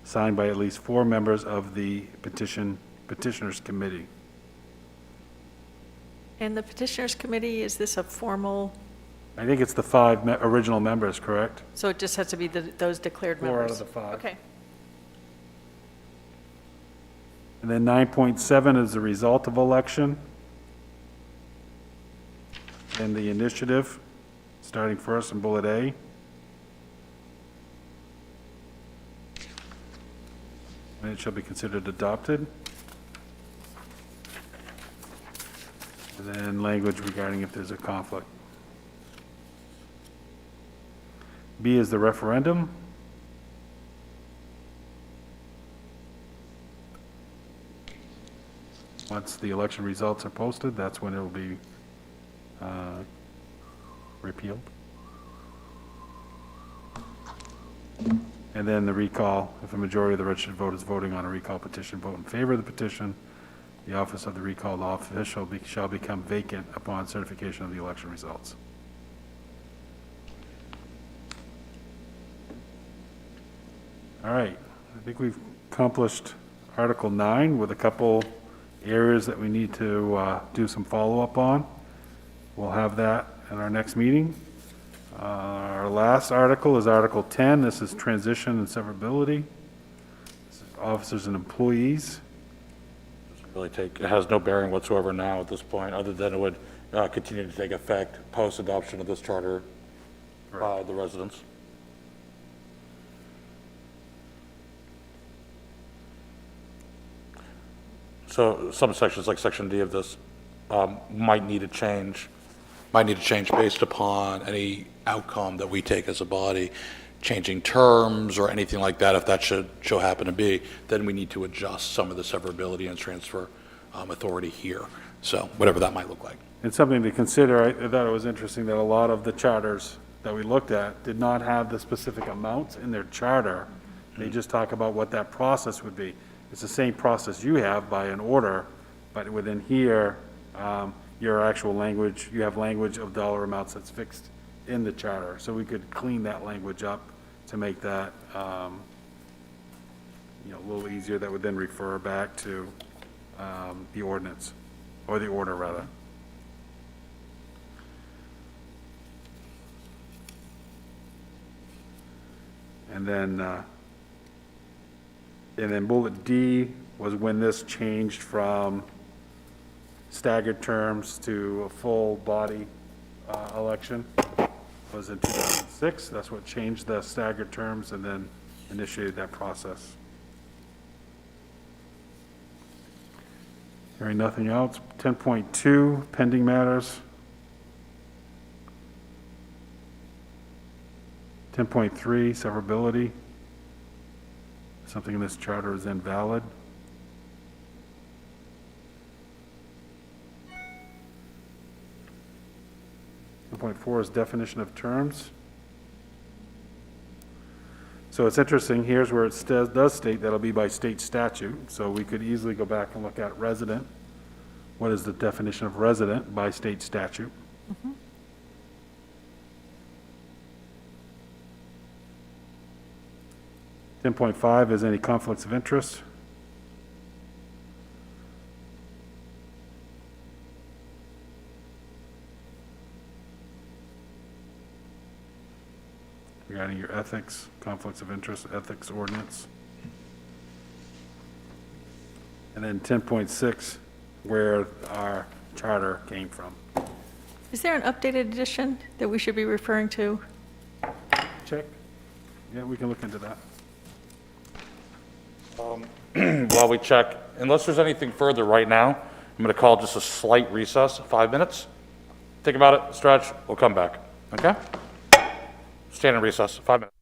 S2: signed by at least 4 members of the petitioners committee.
S7: And the petitioners committee, is this a formal,
S2: I think it's the 5 original members, correct?
S7: so it just has to be those declared
S2: 4
S7: members?
S2: out of the 5.
S7: Okay.
S2: And then 9.7 is the result of election. And the initiative, starting first in bullet A. And it shall be considered adopted. And then language regarding if there's a conflict. B is the referendum. Once the election results are posted, that's when it'll be repealed. And then the recall, if a majority of the registered voters voting on a recall petition vote in favor of the petition, the office of the recalled official shall become vacant upon certification of the election results. All right, I think we've accomplished Article 9 with a couple areas that we need to do some follow-up on. We'll have that at our next meeting. Our last article is Article 10. This is transition and severability. This is officers and employees.
S3: It has no bearing whatsoever now at this point, other than it would continue to take effect post-adoption of this charter by the residents. So some sections, like Section D of this, might need to change based upon any outcome that we take as a body, changing terms or anything like that. If that should happen to be, then we need to adjust some of the severability and transfer authority here. So whatever that might look like.
S2: And something to consider, I thought it was interesting that a lot of the charters that we looked at did not have the specific amounts in their charter. They just talk about what that process would be. It's the same process you have by an order, but within here, your actual language, you have language of dollar amounts that's fixed in the charter. So we could clean that language up to make that, a little easier. That would then refer back to the ordinance, or the order, rather. And then bullet D was when this changed from staggered terms to a full body election was in 2006. That's what changed the staggered terms and then initiated that process. Hearing nothing else, 10.2, pending matters. 10.3, severability. Something in this charter is invalid. 10.4 is definition of terms. So it's interesting, here's where it does state that'll be by state statute, so we could easily go back and look at resident. What is the definition of resident by state statute? 10.5 is any conflicts of interest. Regarding your ethics, conflicts of interest, ethics ordinance. And then 10.6, where our charter came from.
S7: Is there an updated edition that we should be referring to?
S2: Check. Yeah, we can look into that.
S3: While we check, unless there's anything further right now, I'm going to call just a slight recess, 5 minutes. Think about it, stretch, we'll come back, okay? Stand in recess, 5 minutes.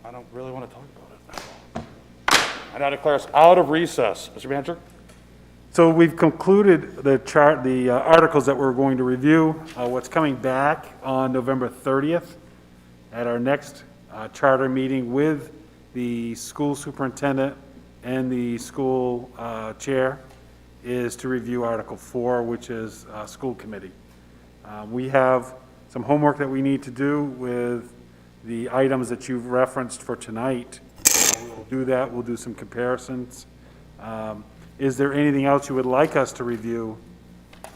S3: I don't really want to talk about it. I now declare us out of recess. Mr. Manager?
S2: So we've concluded the articles that we're going to review. What's coming back on November 30th at our next charter meeting with the school superintendent and the school chair is to review Article 4, which is school committee. We have some homework that we need to do with the items that you've referenced for tonight. We'll do that. We'll do some comparisons. Is there anything else you would like us to review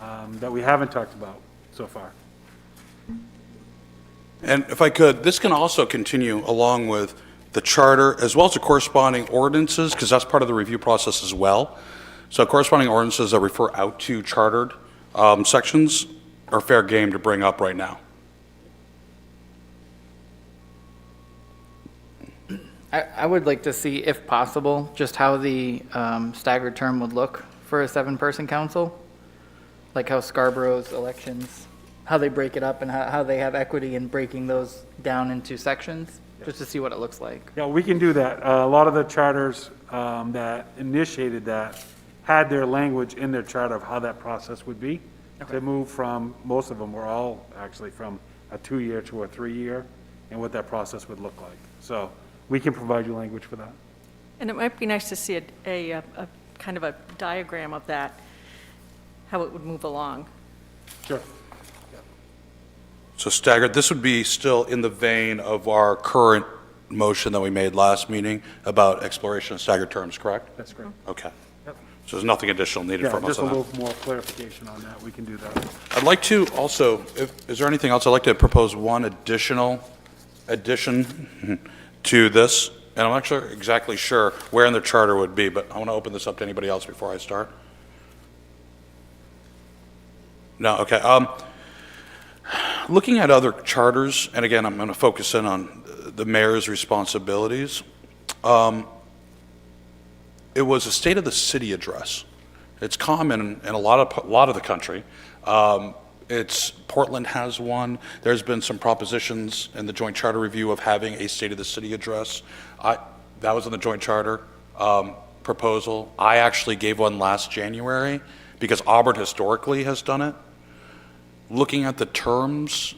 S2: that we haven't talked about so far?
S3: And if I could, this can also continue along with the charter as well as the corresponding ordinances, because that's part of the review process as well. So corresponding ordinances that refer out to chartered sections are fair game to bring up right now.
S6: I would like to see, if possible, just how the staggered term would look for a 7-person council, like how Scarborough's elections, how they break it up and how they have equity in breaking those down into sections, just to see what it looks like.
S2: Yeah, we can do that. A lot of the charters that initiated that had their language in their charter of how that process would be. They moved from, most of them were all actually from a 2-year to a 3-year, and what that process would look like. So we can provide you language for that.
S7: And it might be nice to see a kind of a diagram of that, how it would move along.
S2: Sure.
S3: So staggered, this would be still in the vein of our current motion that we made last meeting about exploration of staggered terms, correct?
S2: That's great.
S3: Okay.
S2: Yep.
S3: So there's nothing additional needed
S2: Yeah,
S3: from us
S2: just a
S3: on that.
S2: little more clarification on that. We can do that.
S3: I'd like to also, is there anything else? I'd like to propose one additional addition to this, and I'm not sure, exactly sure where in the charter would be, but I want to open this up to anybody else before I start. No, okay. Looking at other charters, and again, I'm going to focus in on the mayor's responsibilities. It was a State of the City address. It's common in a lot of the country. Portland has one. There's been some propositions in the Joint Charter Review of having a State of the City address. That was in the Joint Charter proposal. I actually gave one last January because Auburn historically has done it. Looking at the terms,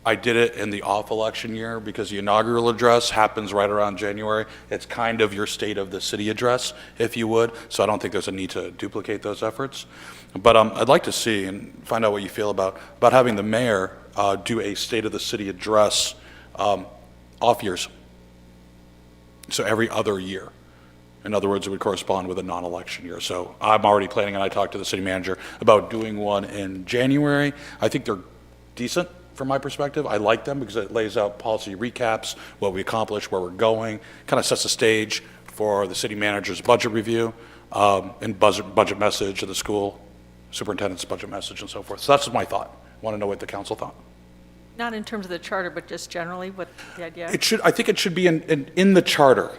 S3: I did it in the off-election year because the inaugural address happens right around January. It's kind of your State of the City address, if you would, so I don't think there's a need to duplicate those efforts. But I'd like to see and find out what you feel about having the mayor do a State of the City address off years. So every other year. In other words, it would correspond with a non-election year. So I'm already planning, and I talked to the city manager about doing one in January. I think they're decent from my perspective. I like them because it lays out policy recaps, what we accomplished, where we're going, kind of sets the stage for the city manager's budget review and budget message of the school superintendent's budget message and so forth. So that's my thought. Want to know what the council thought.
S7: Not in terms of the charter, but just generally, what the idea?
S3: I think it should be in the charter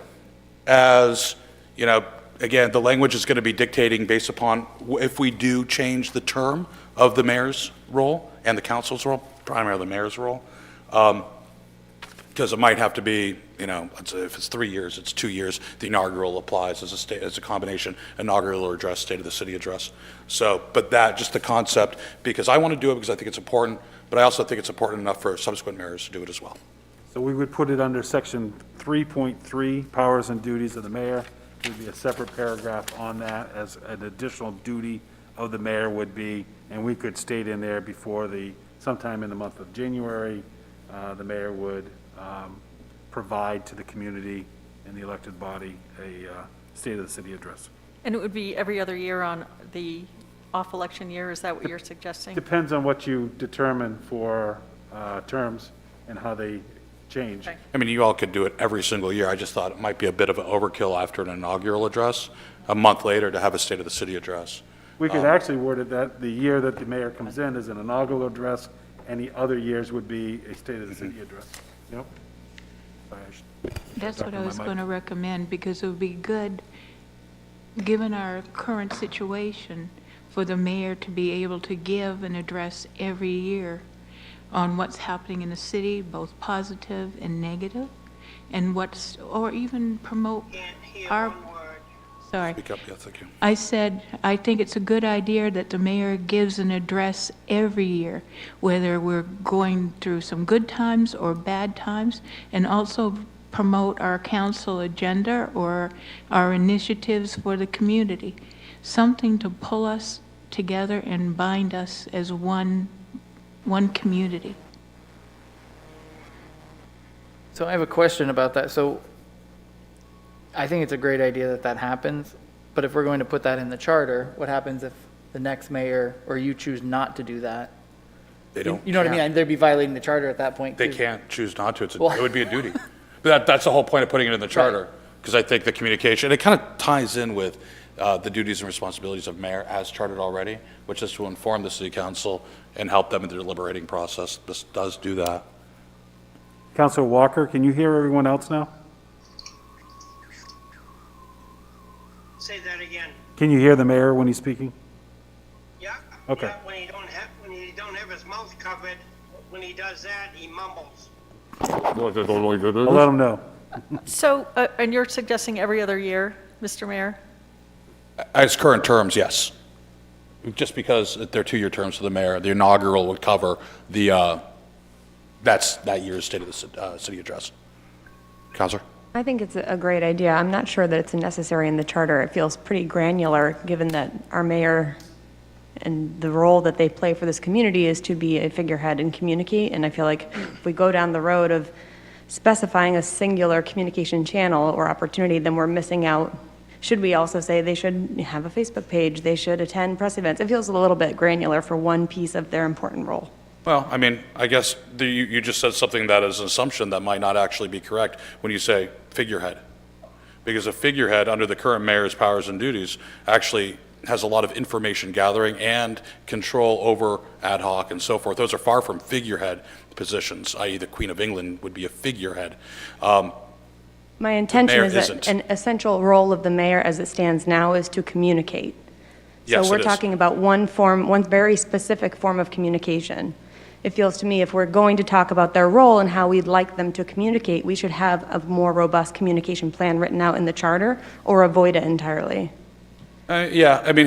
S3: as, you know, again, the language is going to be dictating based upon if we do change the term of the mayor's role and the council's role, primarily the mayor's role, because it might have to be, you know, if it's 3 years, it's 2 years. The inaugural applies as a combination inaugural address, State of the City address. So, but that just the concept, because I want to do it because I think it's important, but I also think it's important enough for subsequent mayors to do it as well.
S2: So we would put it under section 3.3, powers and duties of the mayor. There'd be a separate paragraph on that as an additional duty of the mayor would be, and we could state in there before sometime in the month of January, the mayor would provide to the community and the elected body a State of the City address.
S7: And it would be every other year on the off-election year, is that what you're suggesting?
S2: Depends on what you determine for terms and how they change.
S7: Okay.
S3: I mean, you all could do it every single year. I just thought it might be a bit of an overkill after an inaugural address, a month later to have a State of the City address.
S2: We could actually word it that the year that the mayor comes in is an inaugural address, and the other years would be a State of the City address. Yep. Sorry,
S11: That's what I was going to recommend, because it would be good, given our current situation, for the mayor to be able to give an address every year on what's happening in the city, both positive and negative, and or even promote
S9: Can't hear
S11: our,
S9: one word.
S11: sorry.
S3: Speak up, yes, thank you.
S11: I said, I think it's a good idea that the mayor gives an address every year, whether we're going through some good times or bad times, and also promote our council agenda or our initiatives for the community. Something to pull us together and bind us as one community.
S6: So I have a question about that. So I think it's a great idea that that happens, but if we're going to put that in the charter, what happens if the next mayor or you choose not to do that?
S3: They don't.
S6: You know what I mean? And they'd be violating the charter at that point.
S3: They
S6: too.
S3: can't choose not to.
S6: Well-
S3: It would be a duty. But that's the whole point of putting it in the charter, because I think the communication, it kind of ties in with the duties and responsibilities of mayor as chartered already, which is to inform the city council and help them in the deliberating process. This does do that.
S2: Counselor Walker, can you hear everyone else now?
S9: Say that again.
S2: Can you hear the mayor when he's speaking?
S9: Yeah.
S2: Okay.
S9: Yeah, when he don't have his mouth covered, when he does that, he mumbles.
S2: I'll let him know.
S7: So, and you're suggesting every other year, Mr. Mayor?
S3: As current terms, yes. Just because they're 2-year terms for the mayor, the inaugural would cover that's that year's State of the City address. Counselor?
S8: I think it's a great idea. I'm not sure that it's necessary in the charter. It feels pretty granular, given that our mayor and the role that they play for this community is to be a figurehead and communicate. And I feel like if we go down the road of specifying a singular communication channel or opportunity, then we're missing out. Should we also say they should have a Facebook page, they should attend press events? It feels a little bit granular for one piece of their important role.
S3: Well, I mean, I guess you just said something that is an assumption that might not actually be correct when you say figurehead. Because a figurehead, under the current mayor's powers and duties, actually has a lot of information gathering and control over ad hoc and so forth. Those are far from figurehead positions, i.e. the Queen of England would be a figurehead.
S8: My intention
S3: mayor
S8: is that
S3: isn't.
S8: an essential role of the mayor as it stands now is to communicate.
S3: Yes,
S8: So we're
S3: it is.
S8: talking about one very specific form of communication. It feels to me if we're going to talk about their role and how we'd like them to communicate, we should have a more robust communication plan written out in the charter or avoid it entirely.
S3: Yeah, I mean,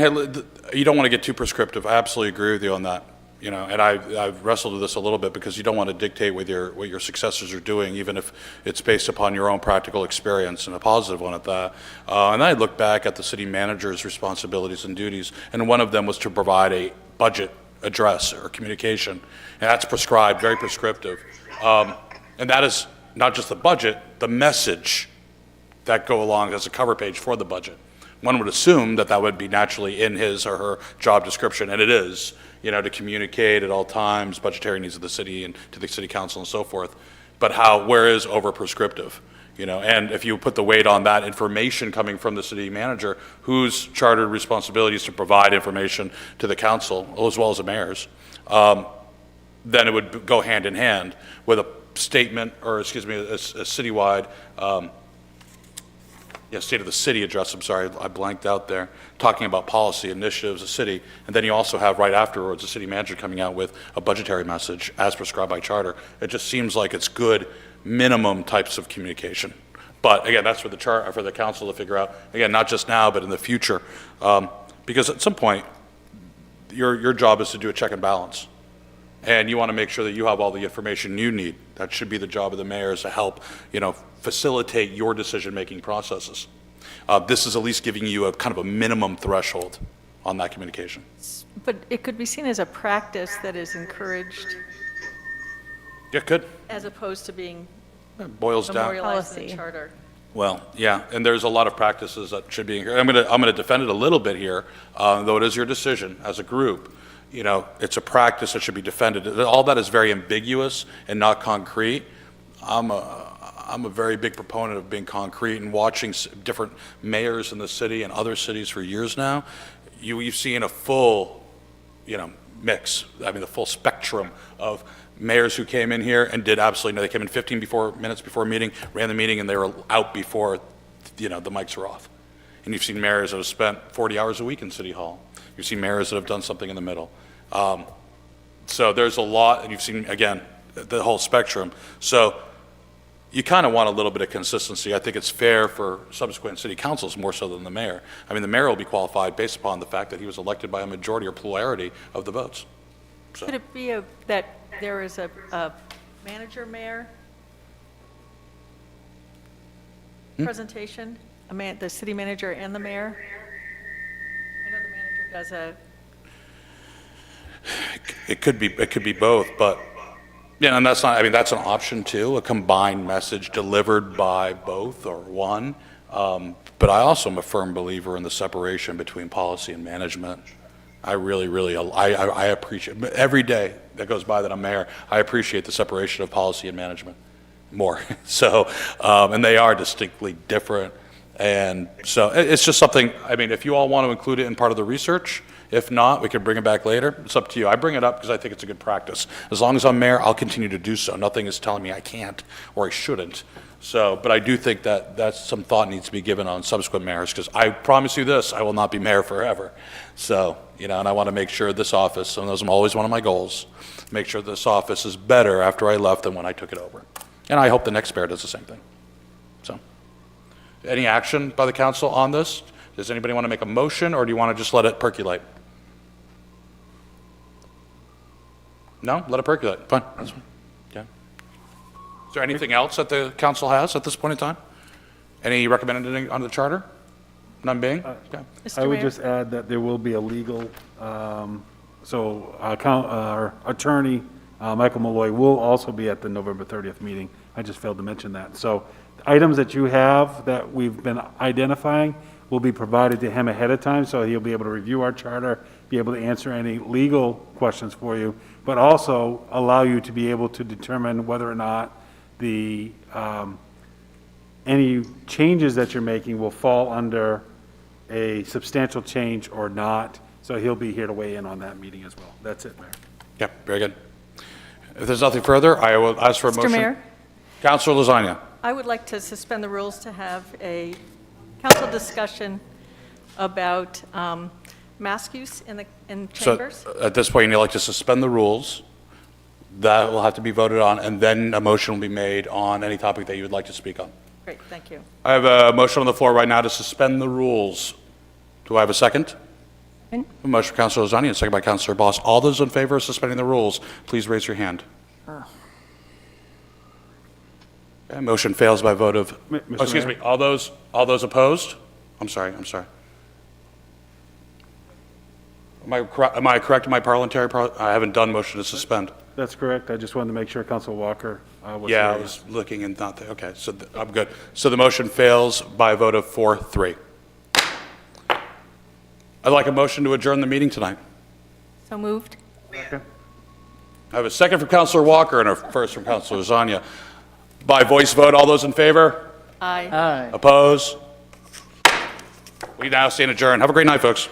S3: you don't want to get too prescriptive. I absolutely agree with you on that. You know, and I've wrestled with this a little bit because you don't want to dictate what your successors are doing, even if it's based upon your own practical experience, and a positive one at that. And I look back at the city manager's responsibilities and duties, and one of them was to provide a budget address or communication, and that's prescribed, very prescriptive. And that is not just the budget, the message that go along as a cover page for the budget. One would assume that that would be naturally in his or her job description, and it is, you know, to communicate at all times budgetary needs of the city and to the city council and so forth. But where is over prescriptive? You know, and if you put the weight on that information coming from the city manager, whose chartered responsibility is to provide information to the council as well as the mayor's, then it would go hand in hand with a statement, or excuse me, a citywide, State of the City address, I'm sorry, I blanked out there, talking about policy initiatives of the city, and then you also have right afterwards the city manager coming out with a budgetary message as prescribed by charter. It just seems like it's good minimum types of communication. But again, that's for the council to figure out, again, not just now, but in the future. Because at some point, your job is to do a check and balance. And you want to make sure that you have all the information you need. That should be the job of the mayor, is to help, you know, facilitate your decision-making processes. This is at least giving you a kind of a minimum threshold on that communication.
S7: But it could be seen as a practice that is encouraged
S3: Yeah, good.
S7: as opposed to being
S3: It boils down.
S7: memorialized in the
S8: Policy.
S7: charter.
S3: Well, yeah, and there's a lot of practices that should be. I'm gonna defend it a little bit here, though it is your decision as a group. You know, it's a practice that should be defended. All that is very ambiguous and not concrete. I'm a very big proponent of being concrete, and watching different mayors in the city and other cities for years now. You've seen a full, you know, mix. I mean, the full spectrum of mayors who came in here and did absolutely no. They came in 15 minutes before a meeting, ran the meeting, and they were out before, you know, the mics were off. And you've seen mayors that have spent 40 hours a week in City Hall. You've seen mayors that have done something in the middle. So there's a lot, and you've seen, again, the whole spectrum. So you kind of want a little bit of consistency. I think it's fair for subsequent city councils more so than the mayor. I mean, the mayor will be qualified based upon the fact that he was elected by a majority or plurality of the votes. So,
S7: Could it be that there is a manager mayor presentation? The city manager and the mayor? I know the manager does
S3: it could be both, but, yeah, and that's not, I mean, that's an option too, a combined message delivered by both or one. But I also am a firm believer in the separation between policy and management. I really, I appreciate, every day that goes by that I'm mayor, I appreciate the separation of policy and management more. So, and they are distinctly different. And so it's just something, I mean, if you all want to include it in part of the research, if not, we can bring it back later. It's up to you. I bring it up because I think it's a good practice. As long as I'm mayor, I'll continue to do so. Nothing is telling me I can't or I shouldn't. So, but I do think that that's some thought needs to be given on subsequent mayors, because I promise you this, I will not be mayor forever. So, you know, and I want to make sure this office, and those are always one of my goals, make sure this office is better after I left than when I took it over. And I hope the next mayor does the same thing. So, any action by the council on this? Does anybody want to make a motion, or do you want to just let it percolate? No? Let it percolate. Fine. That's fine. Yeah. Is there anything else that the council has at this point in time? Any recommended on the charter? None being? Yeah.
S2: I would
S7: Mayor?
S2: just add that there will be a legal, our attorney, Michael Malloy, will also be at the November 30th meeting. I just failed to mention that. So items that you have that we've been identifying will be provided to him ahead of time, so he'll be able to review our charter, be able to answer any legal questions for you, but also allow you to be able to determine whether or not the, any changes that you're making will fall under a substantial change or not. So he'll be here to weigh in on that meeting as well. That's it, Mayor.
S3: Yeah, very good. If there's nothing further, I will ask for a
S7: Mr.
S3: motion.
S7: Mayor?
S3: Councilor Lasagna.
S7: I would like to suspend the rules to have a council discussion about mask use in chambers.
S3: So at this point, you'd like to suspend the rules. That will have to be voted on, and then a motion will be made on any topic that you would like to speak on.
S7: Great, thank you.
S3: I have a motion on the floor right now to suspend the rules. Do I have a second?
S8: Second.
S3: A motion for Councilor Lasagna, and second by Councilor Boss. All those in favor of suspending the rules, please raise your hand. Okay, motion fails by a vote of,
S2: Mr.
S3: oh, excuse
S2: Mayor?
S3: me, all those opposed? I'm sorry. Am I correct in my parliamentary, I haven't done motion to suspend.
S2: That's correct. I just wanted to make sure Council Walker was
S3: Yeah, I
S2: here.
S3: was looking and not there. Okay, so I'm good. So the motion fails by a vote of 4-3. I'd like a motion to adjourn the meeting tonight.
S7: So moved?
S2: Okay.
S3: I have a second from Councilor Walker and a first from Councilor Lasagna. By voice vote, all those in favor?
S7: Aye.
S6: Aye.
S3: Opposed? We now stand adjourned. Have a great night, folks.